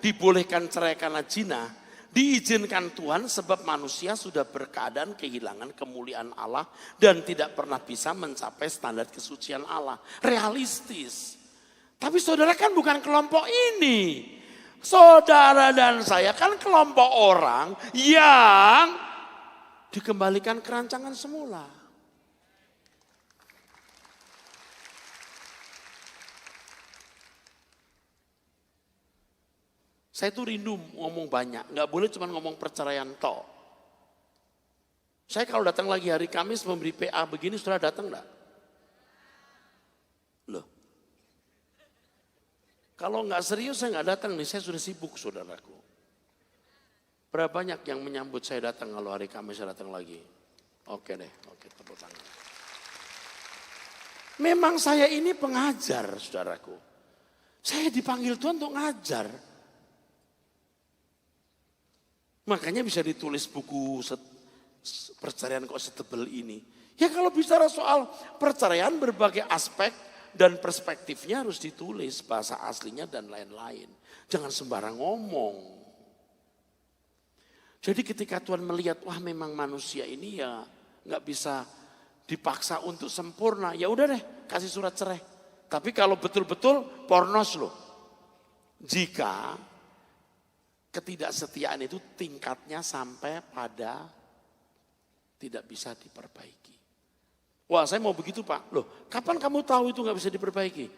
dibolehkan cerai karena zina diizinkan Tuhan sebab manusia sudah berkeadaan kehilangan kemuliaan Allah dan tidak pernah bisa mencapai standar kesucian Allah. Realistis. Tapi saudara kan bukan kelompok ini. Saudara dan saya kan kelompok orang yang dikembalikan ke rancangan semula. Saya tuh rindu ngomong banyak, nggak boleh cuma ngomong perceraian toh. Saya kalau datang lagi hari Kamis memberi PA begini, saudara datang enggak? Loh. Kalau nggak serius saya nggak datang nih, saya sudah sibuk saudaraku. Berapa banyak yang menyambut saya datang kalau hari Kamis saya datang lagi? Oke deh, oke tepuk tangan. Memang saya ini pengajar saudaraku. Saya dipanggil Tuhan untuk ngajar. Makanya bisa ditulis buku perceraian kok setebel ini. Ya kalau bicara soal perceraian berbagai aspek dan perspektifnya harus ditulis. Bahasa aslinya dan lain-lain. Jangan sembarang ngomong. Jadi ketika Tuhan melihat wah memang manusia ini ya gak bisa dipaksa untuk sempurna. Ya udah deh kasih surat cerai. Tapi kalau betul-betul pornos loh. Jika ketidaksetiaan itu tingkatnya sampai pada tidak bisa diperbaiki. Wah saya mau begitu Pak. Loh kapan kamu tahu itu gak bisa diperbaiki?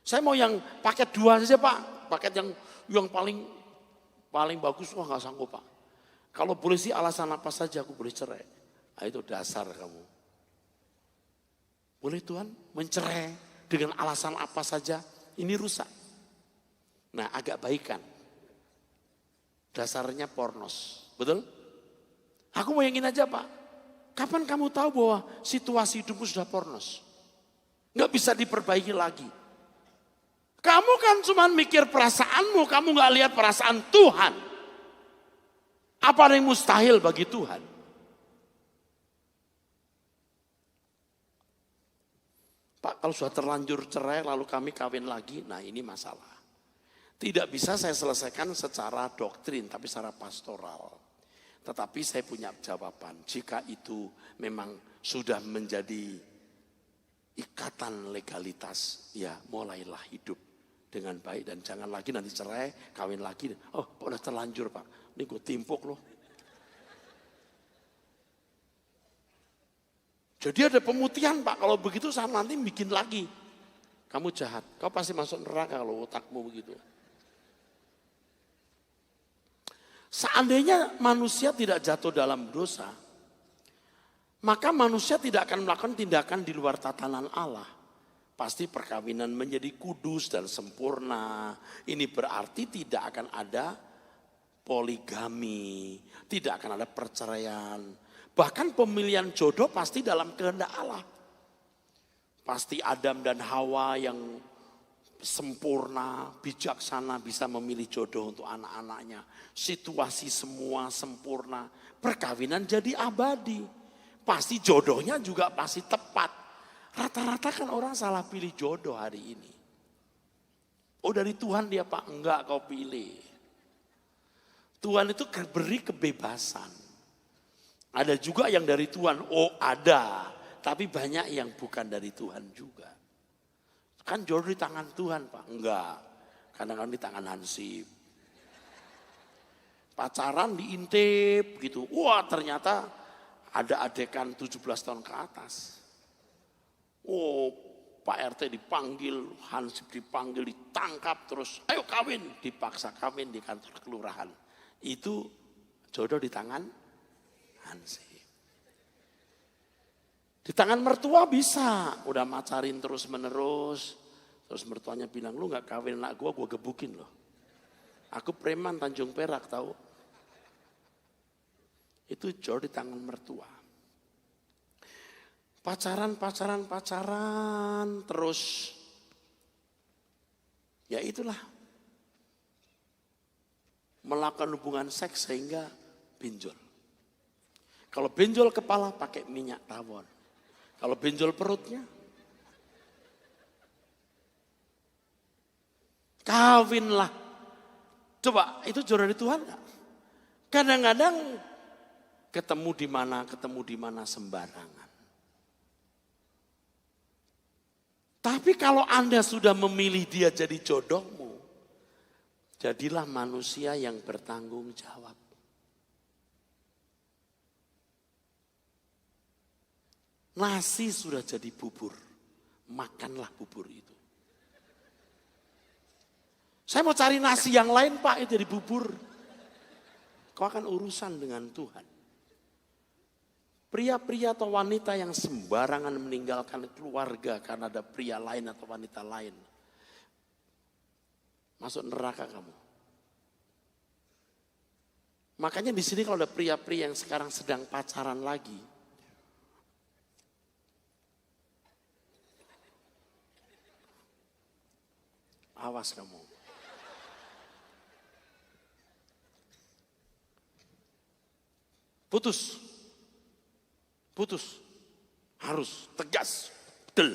Saya mau yang paket 2 saja Pak. Paket yang paling bagus, wah gak sanggup Pak. Kalau boleh sih alasan apa saja aku boleh cerai. Nah, itu dasar kamu. Boleh Tuhan mencerai dengan alasan apa saja, ini rusak. Nah, agak baikan. Dasarnya pornos, betul? Aku mau yang ini aja Pak. Kapan kamu tahu bahwa situasi hidupmu sudah pornos? Nggak bisa diperbaiki lagi. Kamu kan cuma mikir perasaanmu, kamu nggak lihat perasaan Tuhan. Apa yang mustahil bagi Tuhan? Pak, kalau sudah terlanjur cerai lalu kami kawin lagi, nah ini masalah. Tidak bisa saya selesaikan secara doktrin, tapi secara pastoral. Tetapi saya punya jawaban, jika itu memang sudah menjadi ikatan legalitas, ya mulailah hidup dengan baik dan jangan lagi nanti cerai, kawin lagi. Oh, udah terlanjur Pak, ini gue timpuk loh. Jadi ada pemutihan Pak, kalau begitu saya nanti bikin lagi. Kamu jahat, kau pasti masuk neraka kalau otakmu begitu. Seandainya manusia tidak jatuh dalam dosa, maka manusia tidak akan melakukan tindakan di luar tatanan Allah. Pasti perkawinan menjadi kudus dan sempurna. Ini berarti tidak akan ada poligami, tidak akan ada perceraian. Bahkan pemilihan jodoh pasti dalam kehendak Allah. Pasti Adam dan Hawa yang sempurna, bijaksana bisa memilih jodoh untuk anak-anaknya. Situasi semua sempurna, perkawinan jadi abadi. Pasti jodohnya juga pasti tepat. Rata-rata kan orang salah pilih jodoh hari ini. Oh dari Tuhan dia Pak, enggak kau pilih. Tuhan itu beri kebebasan. Ada juga yang dari Tuhan, oh ada. Tapi banyak yang bukan dari Tuhan juga. Kan jodoh di tangan Tuhan Pak. Enggak. Kadang-kadang di tangan Hansip. Pacaran diintip gitu. Wah ternyata ada adegan 17 tahun ke atas. Oh Pak RT dipanggil, Hansip dipanggil, ditangkap terus. Ayo kawin. Dipaksa kawin di kantor kelurahan. Itu jodoh di tangan Hansip. Di tangan mertua bisa, udah macarin terus menerus. Terus mertuanya bilang, lu gak kawin anak gue gebukin loh. Aku preman Tanjung Perak tahu. Itu jodoh di tangan mertua. Pacaran terus. Ya itulah. Melakukan hubungan seks sehingga benjol. Kalau benjol kepala pakai minyak tawon. Kalau benjol perutnya, kawinlah. Coba itu jodoh dari Tuhan gak? Kadang-kadang ketemu di mana sembarangan. Tapi kalau Anda sudah memilih dia jadi jodohmu, jadilah manusia yang bertanggung jawab. Nasi sudah jadi bubur, makanlah bubur itu. Saya mau cari nasi yang lain Pak, itu jadi bubur. Kau akan urusan dengan Tuhan. Pria-pria atau wanita yang sembarangan meninggalkan keluarga karena ada pria lain atau wanita lain. Masuk neraka kamu. Makanya di sini kalau ada pria-pria yang sekarang sedang pacaran lagi, awas kamu. Putus. Harus tegas. Betul.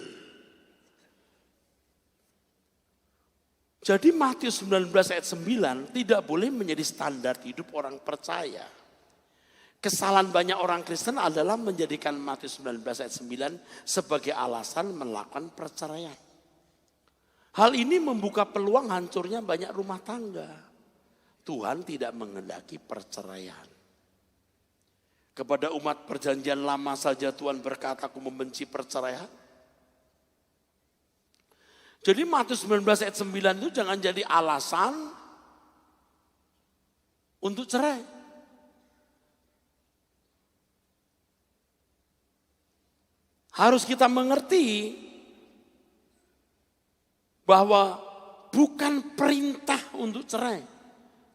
Jadi Matius 19 ayat 9 tidak boleh menjadi standar hidup orang percaya. Kesalahan banyak orang Kristen adalah menjadikan Matius 19 ayat 9 sebagai alasan melakukan perceraian. Hal ini membuka peluang hancurnya banyak rumah tangga. Tuhan tidak menghendaki perceraian. Kepada umat perjanjian lama saja Tuhan berkata, aku membenci perceraian. Jadi Matius 19 ayat 9 itu jangan jadi alasan untuk cerai. Harus kita mengerti bahwa bukan perintah untuk cerai.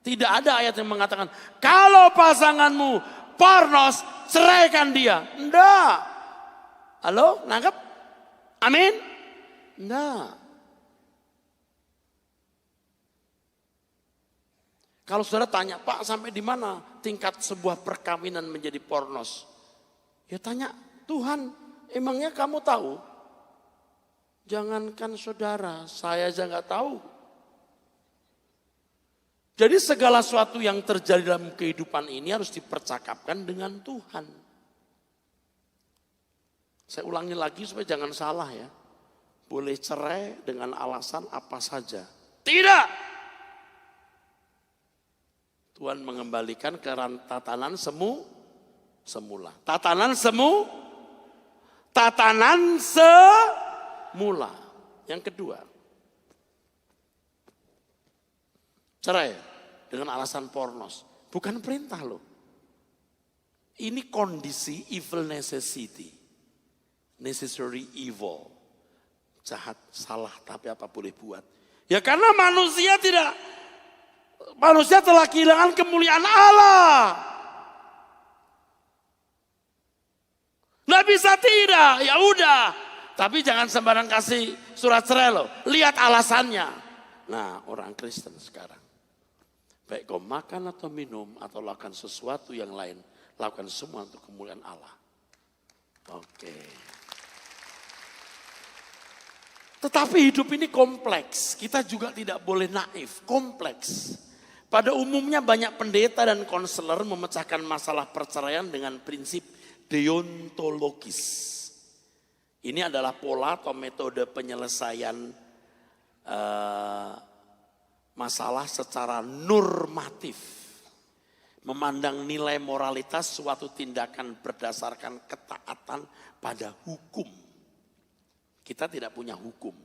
Tidak ada ayat yang mengatakan, kalau pasanganmu pornos, ceraikan dia. Enggak. Halo, nangkep? Amin? Enggak. Kalau saudara tanya, Pak sampai di mana tingkat sebuah perkawinan menjadi pornos? Ya tanya, Tuhan, emangnya kamu tahu? Jangankan saudara, saya aja nggak tahu. Jadi segala sesuatu yang terjadi dalam kehidupan ini harus dipercakapkan dengan Tuhan. Saya ulangi lagi supaya jangan salah ya. Boleh cerai dengan alasan apa saja. Tidak. Tuhan mengembalikan ke tatanan semula. Tatanan semula. Yang kedua, cerai dengan alasan pornos. Bukan perintah loh. Ini kondisi evil necessity. Necessary evil. Jahat, salah, tapi apa boleh buat. Ya karena manusia telah kehilangan kemuliaan Allah. Nggak bisa tidak, ya udah. Tapi jangan sembarang kasih surat cerai loh. Lihat alasannya. Nah, orang Kristen sekarang. Baik kau makan atau minum atau lakukan sesuatu yang lain. Lakukan semua untuk kemuliaan Allah. Oke. Tetapi hidup ini kompleks. Kita juga tidak boleh naif. Kompleks. Pada umumnya banyak pendeta dan konselor memecahkan masalah perceraian dengan prinsip deontologis. Ini adalah pola atau metode penyelesaian masalah secara normatif. Memandang nilai moralitas suatu tindakan berdasarkan ketaatan pada hukum. Kita tidak punya hukum.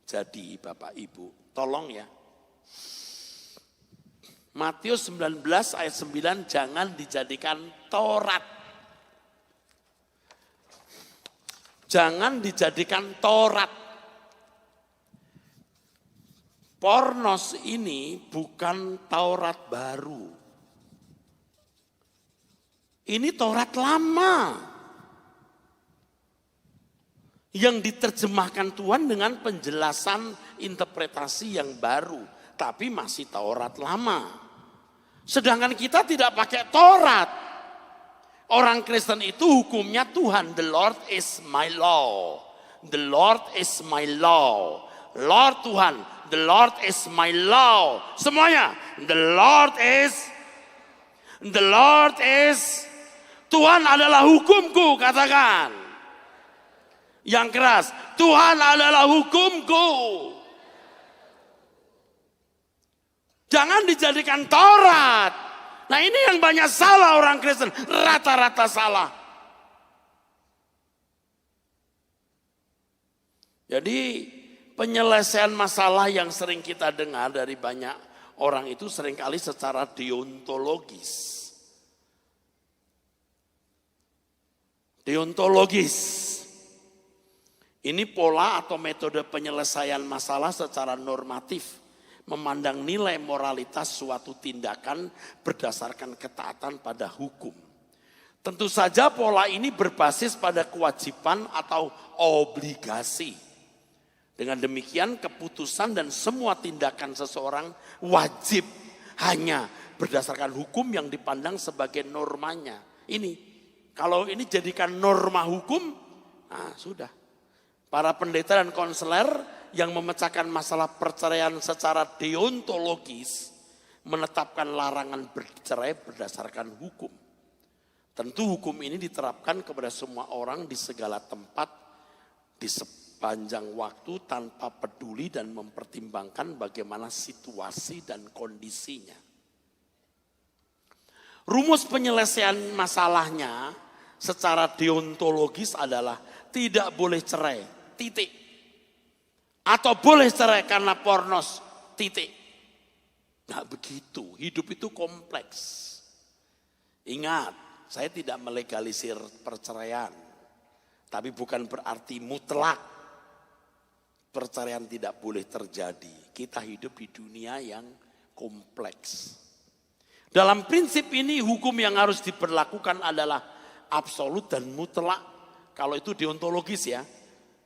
Jadi Bapak Ibu, tolong ya. Matius 19 ayat 9, jangan dijadikan Taurat. Jangan dijadikan Taurat. Pornos ini bukan Taurat baru. Ini Taurat lama. Yang diterjemahkan Tuhan dengan penjelasan interpretasi yang baru. Tapi masih Taurat lama. Sedangkan kita tidak pakai Taurat. Orang Kristen itu hukumnya Tuhan. The Lord is my law. The Lord is my law. Lord Tuhan. The Lord is my law. Semuanya. The Lord is. Tuhan adalah hukumku, katakan. Yang keras. Tuhan adalah hukumku. Jangan dijadikan Taurat. Nah ini yang banyak salah orang Kristen. Rata-rata salah. Jadi penyelesaian masalah yang sering kita dengar dari banyak orang itu seringkali secara deontologis. Deontologis. Ini pola atau metode penyelesaian masalah secara normatif. Memandang nilai moralitas suatu tindakan berdasarkan ketaatan pada hukum. Tentu saja pola ini berbasis pada kewajiban atau obligasi. Dengan demikian keputusan dan semua tindakan seseorang wajib hanya berdasarkan hukum yang dipandang sebagai normanya. Ini, kalau ini jadikan norma hukum, nah sudah. Para pendeta dan konselor yang memecahkan masalah perceraian secara deontologis menetapkan larangan bercerai berdasarkan hukum. Tentu hukum ini diterapkan kepada semua orang di segala tempat di sepanjang waktu tanpa peduli dan mempertimbangkan bagaimana situasi dan kondisinya. Rumus penyelesaian masalahnya secara deontologis adalah tidak boleh cerai, titik. Atau boleh cerai karena pornos, titik. Nah begitu, hidup itu kompleks. Ingat, saya tidak melegalisir perceraian. Tapi bukan berarti mutlak perceraian tidak boleh terjadi. Kita hidup di dunia yang kompleks. Dalam prinsip ini hukum yang harus diberlakukan adalah absolut dan mutlak. Kalau itu deontologis ya,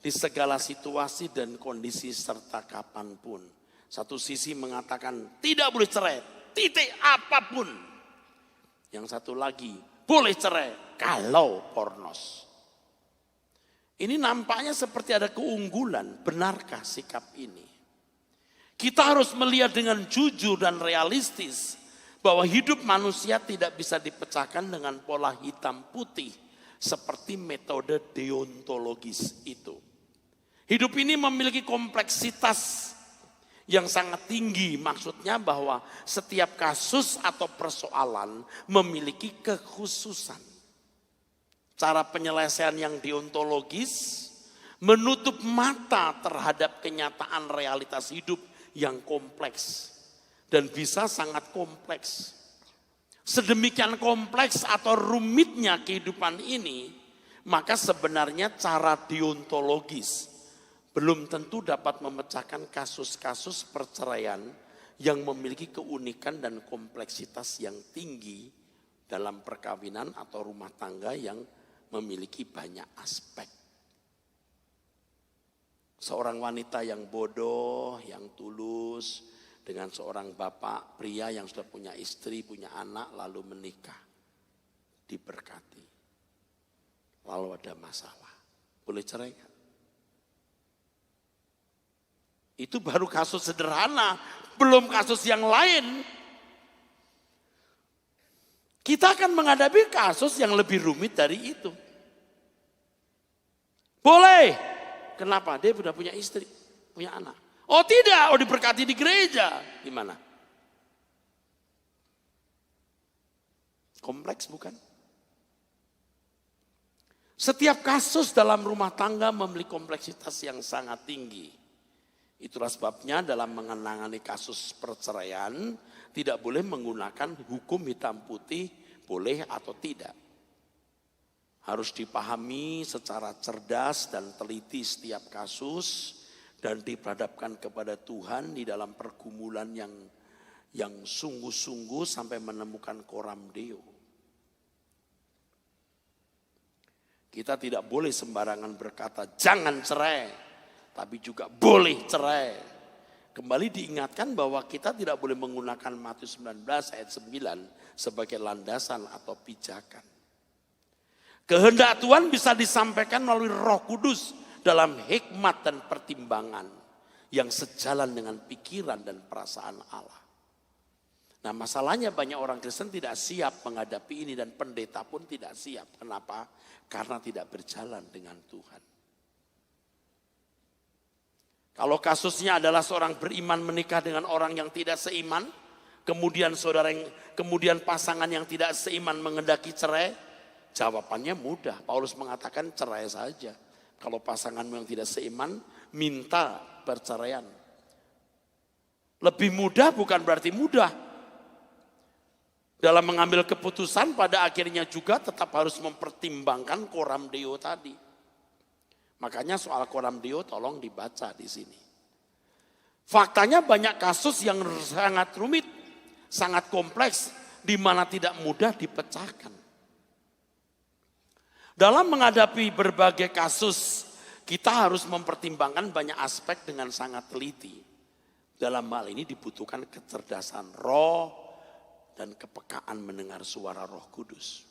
di segala situasi dan kondisi serta kapanpun. Satu sisi mengatakan tidak boleh cerai, titik apapun. Yang satu lagi boleh cerai kalau pornos. Ini nampaknya seperti ada keunggulan. Benarkah sikap ini? Kita harus melihat dengan jujur dan realistis bahwa hidup manusia tidak bisa dipecahkan dengan pola hitam putih seperti metode deontologis itu. Hidup ini memiliki kompleksitas yang sangat tinggi, maksudnya bahwa setiap kasus atau persoalan memiliki kekhususan. Cara penyelesaian yang deontologis menutup mata terhadap kenyataan realitas hidup yang kompleks dan bisa sangat kompleks. Sedemikian kompleks atau rumitnya kehidupan ini, maka sebenarnya cara deontologis belum tentu dapat memecahkan kasus-kasus perceraian yang memiliki keunikan dan kompleksitas yang tinggi dalam perkawinan atau rumah tangga yang memiliki banyak aspek. Seorang wanita yang bodoh, yang tulus, dengan seorang bapak pria yang sudah punya istri, punya anak, lalu menikah, diberkati. Lalu ada masalah, boleh cerai kan? Itu baru kasus sederhana, belum kasus yang lain. Kita akan menghadapi kasus yang lebih rumit dari itu. Boleh. Kenapa? Dia sudah punya istri, punya anak. Oh tidak, oh diberkati di gereja. Gimana? Kompleks bukan? Setiap kasus dalam rumah tangga memiliki kompleksitas yang sangat tinggi. Itulah sebabnya dalam menangani kasus perceraian tidak boleh menggunakan hukum hitam putih boleh atau tidak. Harus dipahami secara cerdas dan teliti setiap kasus dan diperhadapkan kepada Tuhan di dalam pergumulan yang sungguh-sungguh sampai menemukan coram Deo. Kita tidak boleh sembarangan berkata jangan cerai. Tapi juga boleh cerai. Kembali diingatkan bahwa kita tidak boleh menggunakan Matius 19 ayat 9 sebagai landasan atau pijakan. Kehendak Tuhan bisa disampaikan melalui Roh Kudus dalam hikmat dan pertimbangan yang sejalan dengan pikiran dan perasaan Allah. Nah masalahnya banyak orang Kristen tidak siap menghadapi ini dan pendeta pun tidak siap. Kenapa? Karena tidak berjalan dengan Tuhan. Kalau kasusnya adalah seorang beriman menikah dengan orang yang tidak seiman, kemudian pasangan yang tidak seiman menghendaki cerai, jawabannya mudah. Paulus mengatakan cerai saja. Kalau pasanganmu yang tidak seiman, minta perceraian. Lebih mudah bukan berarti mudah. Dalam mengambil keputusan pada akhirnya juga tetap harus mempertimbangkan coram Deo tadi. Makanya soal coram Deo tolong dibaca di sini. Faktanya banyak kasus yang sangat rumit, sangat kompleks, di mana tidak mudah dipecahkan. Dalam menghadapi berbagai kasus, kita harus mempertimbangkan banyak aspek dengan sangat teliti. Dalam hal ini dibutuhkan kecerdasan roh dan kepekaan mendengar suara Roh Kudus.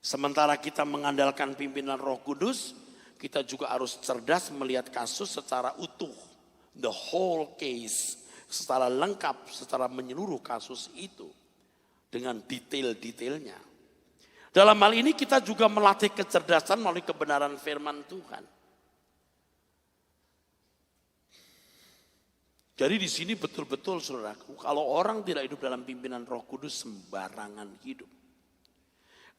Sementara kita mengandalkan pimpinan Roh Kudus, kita juga harus cerdas melihat kasus secara utuh. The whole case. Secara lengkap, secara menyeluruh kasus itu. Dengan detail-detailnya. Dalam hal ini kita juga melatih kecerdasan melalui kebenaran firman Tuhan. Jadi di sini betul-betul saudaraku, kalau orang tidak hidup dalam pimpinan Roh Kudus sembarangan hidup.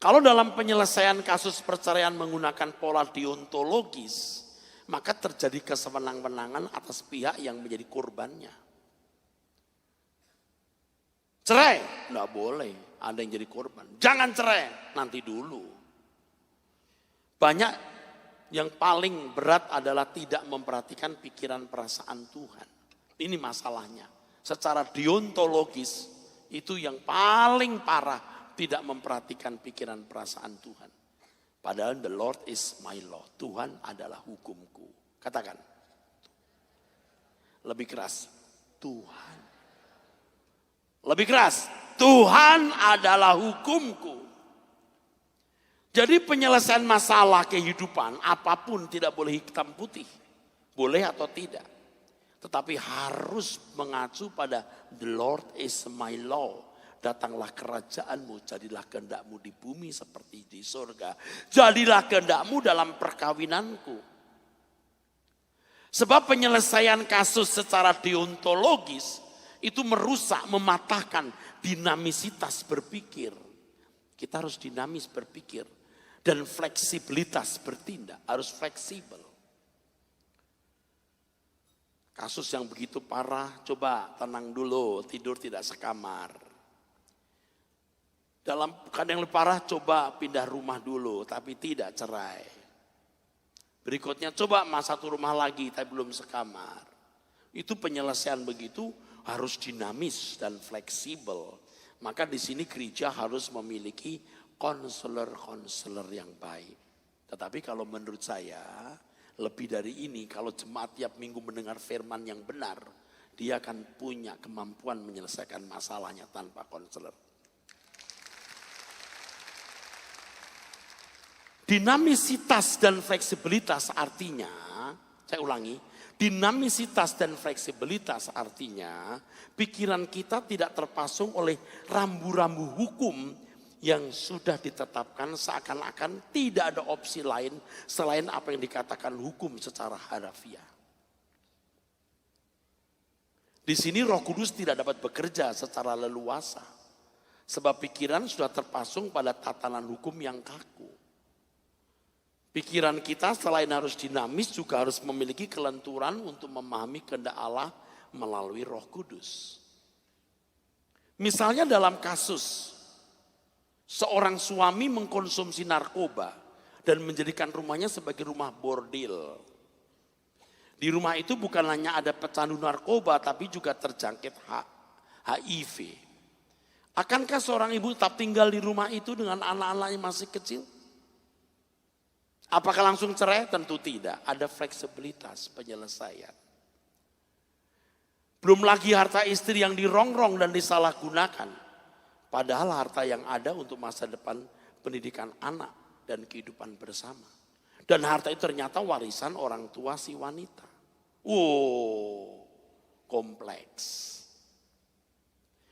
Kalau dalam penyelesaian kasus perceraian menggunakan pola deontologis, maka terjadi kesewenang-wenangan atas pihak yang menjadi korbannya. Cerai, enggak boleh, ada yang jadi korban. Jangan cerai, nanti dulu. Banyak Yang paling berat adalah tidak memperhatikan pikiran perasaan Tuhan. Ini masalahnya. Secara deontologis itu yang paling parah, tidak memperhatikan pikiran perasaan Tuhan. Padahal the Lord is my law. Tuhan adalah hukumku. Katakan. Lebih keras. Tuhan. Lebih keras. Tuhan adalah hukumku. Jadi penyelesaian masalah kehidupan apapun tidak boleh hitam putih. Boleh atau tidak. Tetapi harus mengacu pada the Lord is my law. Datanglah kerajaanmu, jadilah kehendakmu di bumi seperti di surga. Jadilah kehendakmu dalam perkawinanku. Sebab penyelesaian kasus secara deontologis itu merusak, mematahkan dinamisitas berpikir. Kita harus dinamis berpikir dan fleksibilitas bertindak, harus fleksibel. Kasus yang begitu parah, coba tenang dulu, tidur tidak sekamar. Dalam keadaan yang lebih parah, coba pindah rumah dulu, tapi tidak cerai. Berikutnya, coba satu rumah lagi, tapi belum sekamar. Itu penyelesaian begitu harus dinamis dan fleksibel. Maka di sini gereja harus memiliki konselor-konselor yang baik. Tetapi kalau menurut saya, lebih dari ini, kalau jemaat tiap minggu mendengar firman yang benar, dia akan punya kemampuan menyelesaikan masalahnya tanpa konselor. Dinamisitas dan fleksibilitas artinya, saya ulangi, dinamisitas dan fleksibilitas artinya pikiran kita tidak terpasung oleh rambu-rambu hukum yang sudah ditetapkan, seakan-akan tidak ada opsi lain selain apa yang dikatakan hukum secara harafiah. Di sini Roh Kudus tidak dapat bekerja secara leluasa, sebab pikiran sudah terpasung pada tatanan hukum yang kaku. Pikiran kita selain harus dinamis juga harus memiliki kelenturan untuk memahami kehendak Allah melalui Roh Kudus. Misalnya dalam kasus seorang suami mengkonsumsi narkoba dan menjadikan rumahnya sebagai rumah bordil. Di rumah itu bukan hanya ada pecandu narkoba, tapi juga terjangkit HIV. Akankah seorang ibu tetap tinggal di rumah itu dengan anak-anaknya masih kecil? Apakah langsung cerai? Tentu tidak. Ada fleksibilitas penyelesaian. Belum lagi harta istri yang dirongrong dan disalahgunakan. Padahal harta yang ada untuk masa depan pendidikan anak dan kehidupan bersama. Dan harta itu ternyata warisan orang tua si wanita. Wow, kompleks.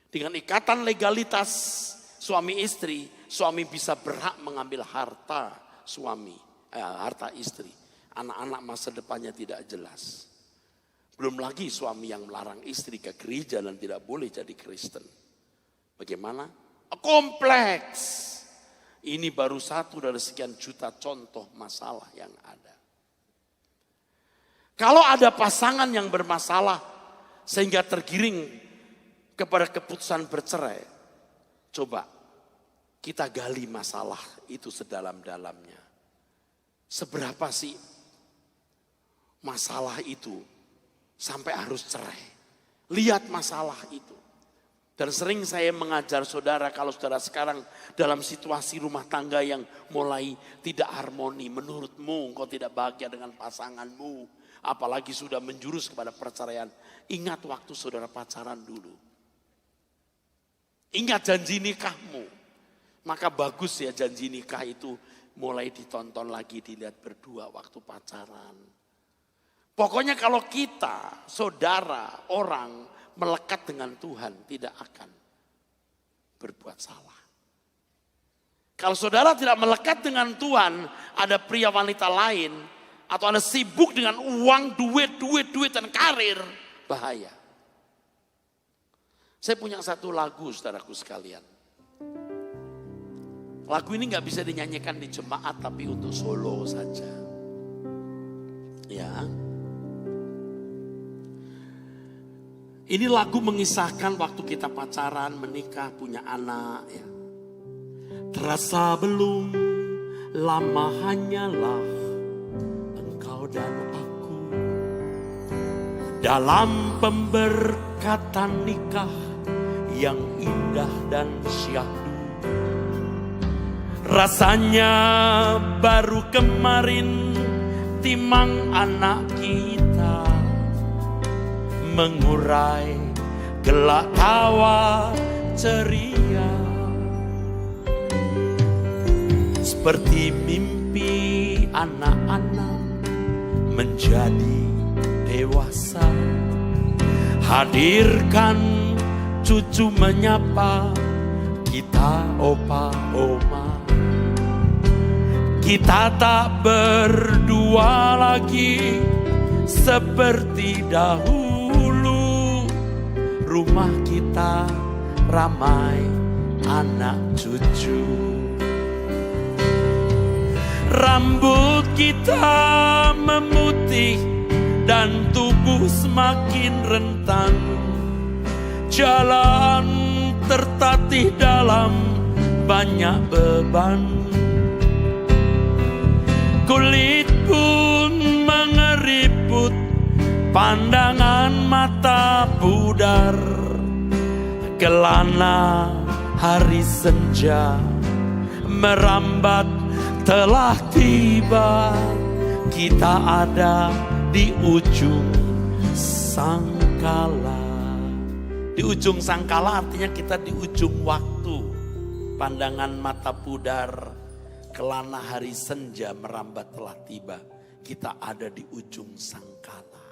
Dengan ikatan legalitas suami istri, suami bisa berhak mengambil harta suami. Harta istri, anak-anak masa depannya tidak jelas. Belum lagi suami yang melarang istri ke gereja dan tidak boleh jadi Kristen. Bagaimana? Kompleks. Ini baru satu dari sekian juta contoh masalah yang ada. Kalau ada pasangan yang bermasalah sehingga tergiring kepada keputusan bercerai, coba kita gali masalah itu sedalam-dalamnya. Seberapa sih masalah itu sampai harus cerai? Lihat masalah itu. Dan sering saya mengajar saudara, kalau saudara sekarang dalam situasi rumah tangga yang mulai tidak harmoni, menurutmu engkau tidak bahagia dengan pasanganmu, apalagi sudah menjurus kepada perceraian, ingat waktu saudara pacaran dulu. Ingat janji nikahmu. Maka bagus ya janji nikah itu mulai ditonton lagi, dilihat berdua waktu pacaran. Pokoknya kalau kita, saudara, orang melekat dengan Tuhan tidak akan berbuat salah. Kalau saudara tidak melekat dengan Tuhan, ada pria wanita lain, atau Anda sibuk dengan uang, duit dan karir, bahaya. Saya punya satu lagu saudaraku sekalian. Lagu ini gak bisa dinyanyikan di jemaat tapi untuk solo saja. Ya. Ini lagu mengisahkan waktu kita pacaran, menikah, punya anak. Ya. Terasa belum lama hanyalah dalam pemberkatan nikah yang indah dan syahdu. Rasanya baru kemarin timang anak kita mengurai gelak tawa ceria. Seperti mimpi anak-anak menjadi dewasa, hadirkan cucu menyapa kita opa oma. Kita tak berdua lagi seperti dahulu. Rumah kita ramai anak cucu. Rambut kita memutih dan tubuh semakin rentan. Jalan tertatih dalam banyak beban. Kulit pun mengeriput, pandangan mata pudar. Kelana hari senja merambat telah tiba. Kita ada di ujung sangkala. Di ujung sangkala artinya kita di ujung waktu. Pandangan mata pudar, kelana hari senja merambat telah tiba. Kita ada di ujung sangkala.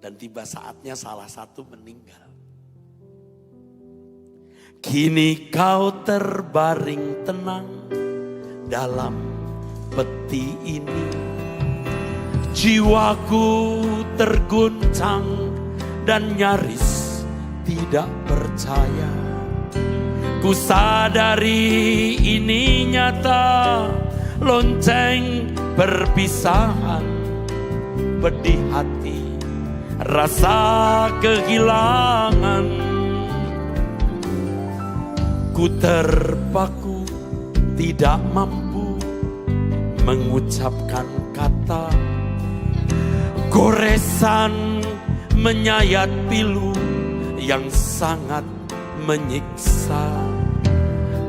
Dan tiba saatnya salah satu meninggal. Kini kau terbaring tenang dalam peti ini. Jiwaku terguncang dan nyaris tidak percaya. Ku sadari ini nyata, lonceng perpisahan. Pedih hati, rasa kehilangan. Ku terpaku, tidak mampu mengucapkan kata. Goresan menyayat pilu yang sangat menyiksa.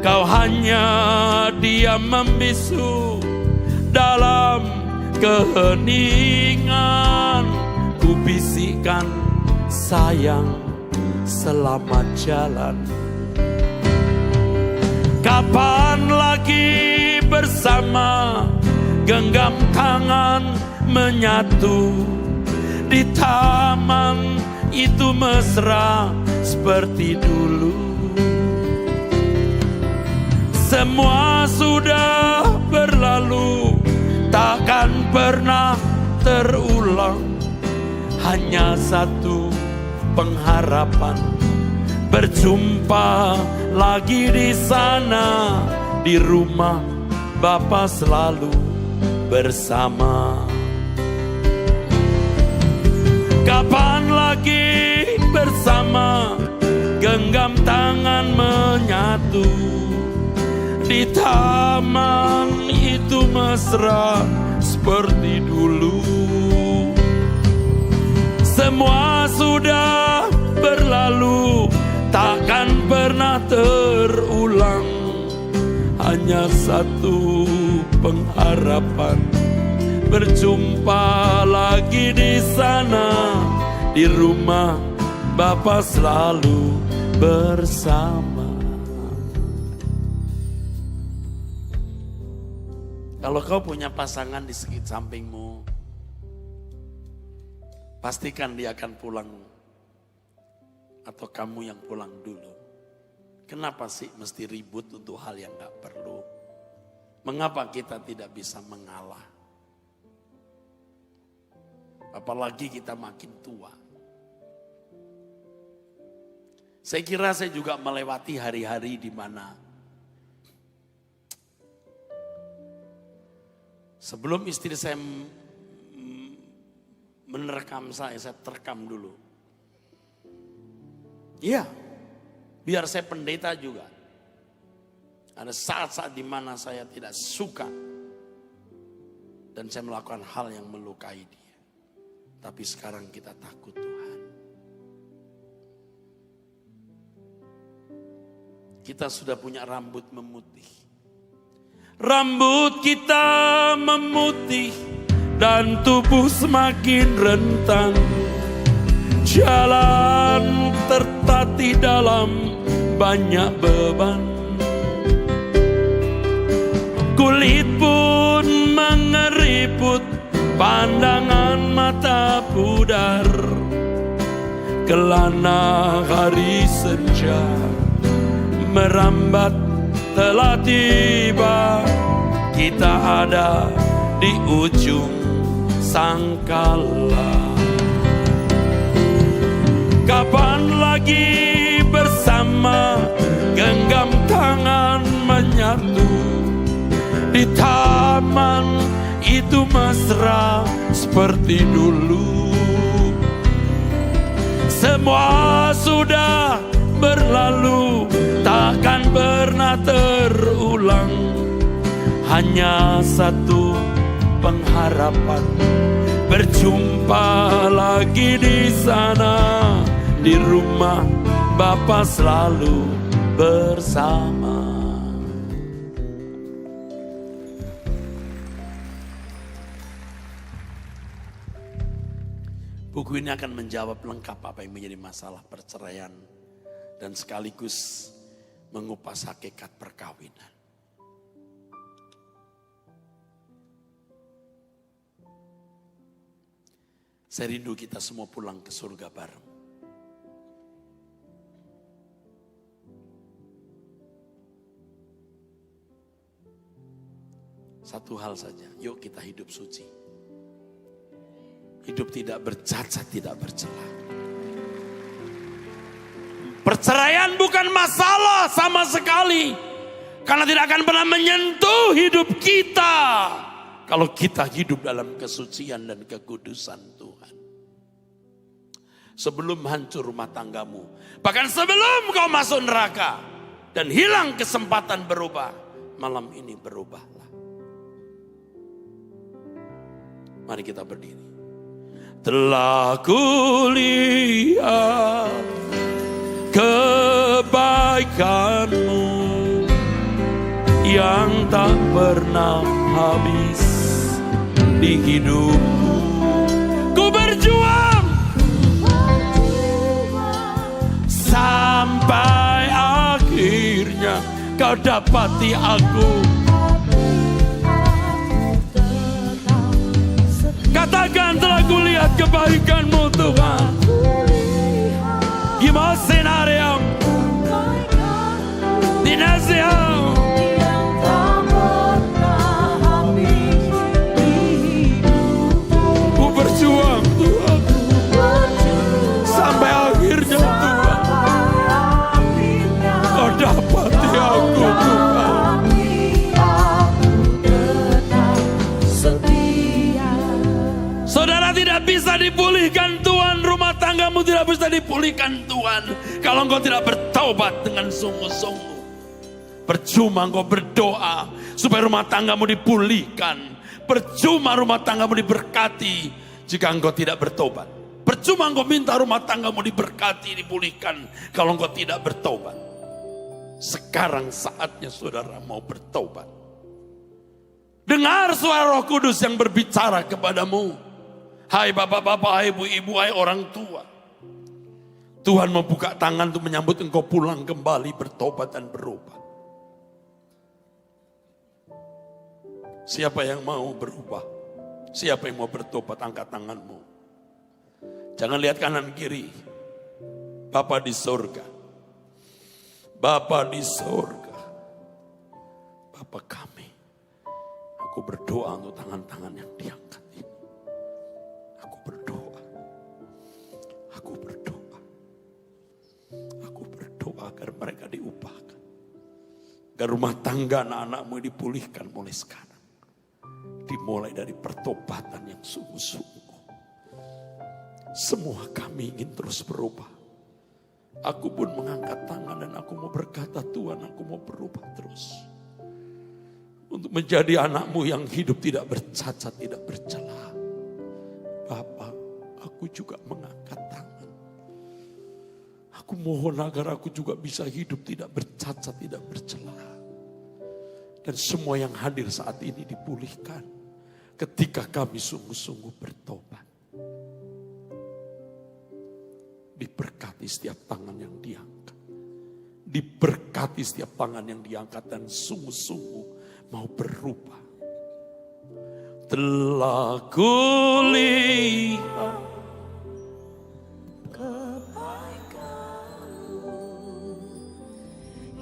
Kau hanya diam membisu dalam keheningan. Ku bisikkan sayang selamat jalan. Kapan lagi bersama, genggam tangan menyatu. Di taman itu mesra seperti dulu. Semua sudah berlalu, takkan pernah terulang. Hanya satu pengharapan, berjumpa lagi di sana. Di rumah Bapa selalu bersama. Kapan lagi bersama, genggam tangan menyatu. Di taman itu mesra seperti dulu. Semua sudah berlalu, takkan pernah terulang. Hanya satu pengharapan, berjumpa lagi di sana. Di rumah Bapa selalu bersama. Kalau kau punya pasangan di sekitar sampingmu, pastikan dia akan pulang atau kamu yang pulang dulu. Kenapa sih mesti ribut untuk hal yang gak perlu? Mengapa kita tidak bisa mengalah? Apalagi kita makin tua. Saya kira saya juga melewati hari-hari di mana sebelum istri saya menerkam saya terekam dulu. Iya, biar saya pendeta juga. Ada saat-saat di mana saya tidak suka dan saya melakukan hal yang melukai dia. Tapi sekarang kita takut Tuhan. Kita sudah punya rambut memutih. Rambut kita memutih dan tubuh semakin rentan. Jalan tertatih dalam banyak beban. Kulit pun mengeriput, pandangan mata pudar. Kelana hari senja merambat telah tiba. Kita ada di ujung sangkala. Kapan lagi bersama, genggam tangan menyatu di taman itu mesra seperti dulu. Semua sudah berlalu, takkan pernah terulang. Hanya satu pengharapan, berjumpa lagi di sana. Di rumah Bapa selalu bersama. Buku ini akan menjawab lengkap apa yang menjadi masalah perceraian dan sekaligus mengupas hakikat perkawinan. Saya rindu kita semua pulang ke surga bareng. Satu hal saja, yuk kita hidup suci. Hidup tidak bercacat, tidak bercela. Perceraian bukan masalah sama sekali. Karena tidak akan pernah menyentuh hidup kita. Kalau kita hidup dalam kesucian dan kekudusan Tuhan. Sebelum hancur rumah tanggamu. Bahkan sebelum kau masuk neraka. Dan hilang kesempatan berubah. Malam ini berubahlah. Mari kita berdiri. Telah kulihat kebaikanmu yang tak pernah habis di hidupku. Ku berjuang sampai akhirnya kau dapati aku. Katakan telah kulihat kebaikanmu Tuhan. Gimosenariam Dinasiam. Ku berjuang Tuhan sampai akhirnya Tuhan kau dapati aku Tuhan. Saudara tidak bisa dipulihkan Tuhan, rumah tanggamu tidak bisa dipulihkan Tuhan kalau engkau tidak bertaubat dengan sungguh-sungguh. Percuma engkau berdoa supaya rumah tanggamu dipulihkan. Percuma rumah tanggamu diberkati jika engkau tidak bertobat. Percuma engkau minta rumah tanggamu diberkati, dipulihkan kalau engkau tidak bertobat. Sekarang saatnya saudara mau bertobat. Dengar suara Roh Kudus yang berbicara kepadamu. Hai bapak-bapak, hai ibu-ibu, hai orang tua. Tuhan membuka tangan untuk menyambut engkau pulang kembali bertobat dan berubah. Siapa yang mau berubah? Siapa yang mau bertobat? Angkat tanganmu. Jangan lihat kanan kiri. Bapa di surga. Bapa di surga. Bapa kami. Aku berdoa untuk tangan-tangan yang diangkat ini. Aku berdoa. Aku berdoa. Aku berdoa agar mereka diubahkan. Agar rumah tangga anak-anakmu dipulihkan mulai sekarang. Dimulai dari pertobatan yang sungguh-sungguh. Semua kami ingin terus berubah. Aku pun mengangkat tangan dan aku mau berkata, Tuhan, aku mau berubah terus. Untuk menjadi anakmu yang hidup tidak bercacat, tidak bercela. Bapa, aku juga mengangkat tangan. Aku mohon agar aku juga bisa hidup tidak bercacat, tidak bercela. Dan semua yang hadir saat ini dipulihkan ketika kami sungguh-sungguh bertobat. Diberkati setiap tangan yang diangkat. Diberkati setiap tangan yang diangkat dan sungguh-sungguh mau berubah. Telah kulihat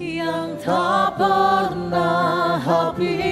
yang tak pernah habis.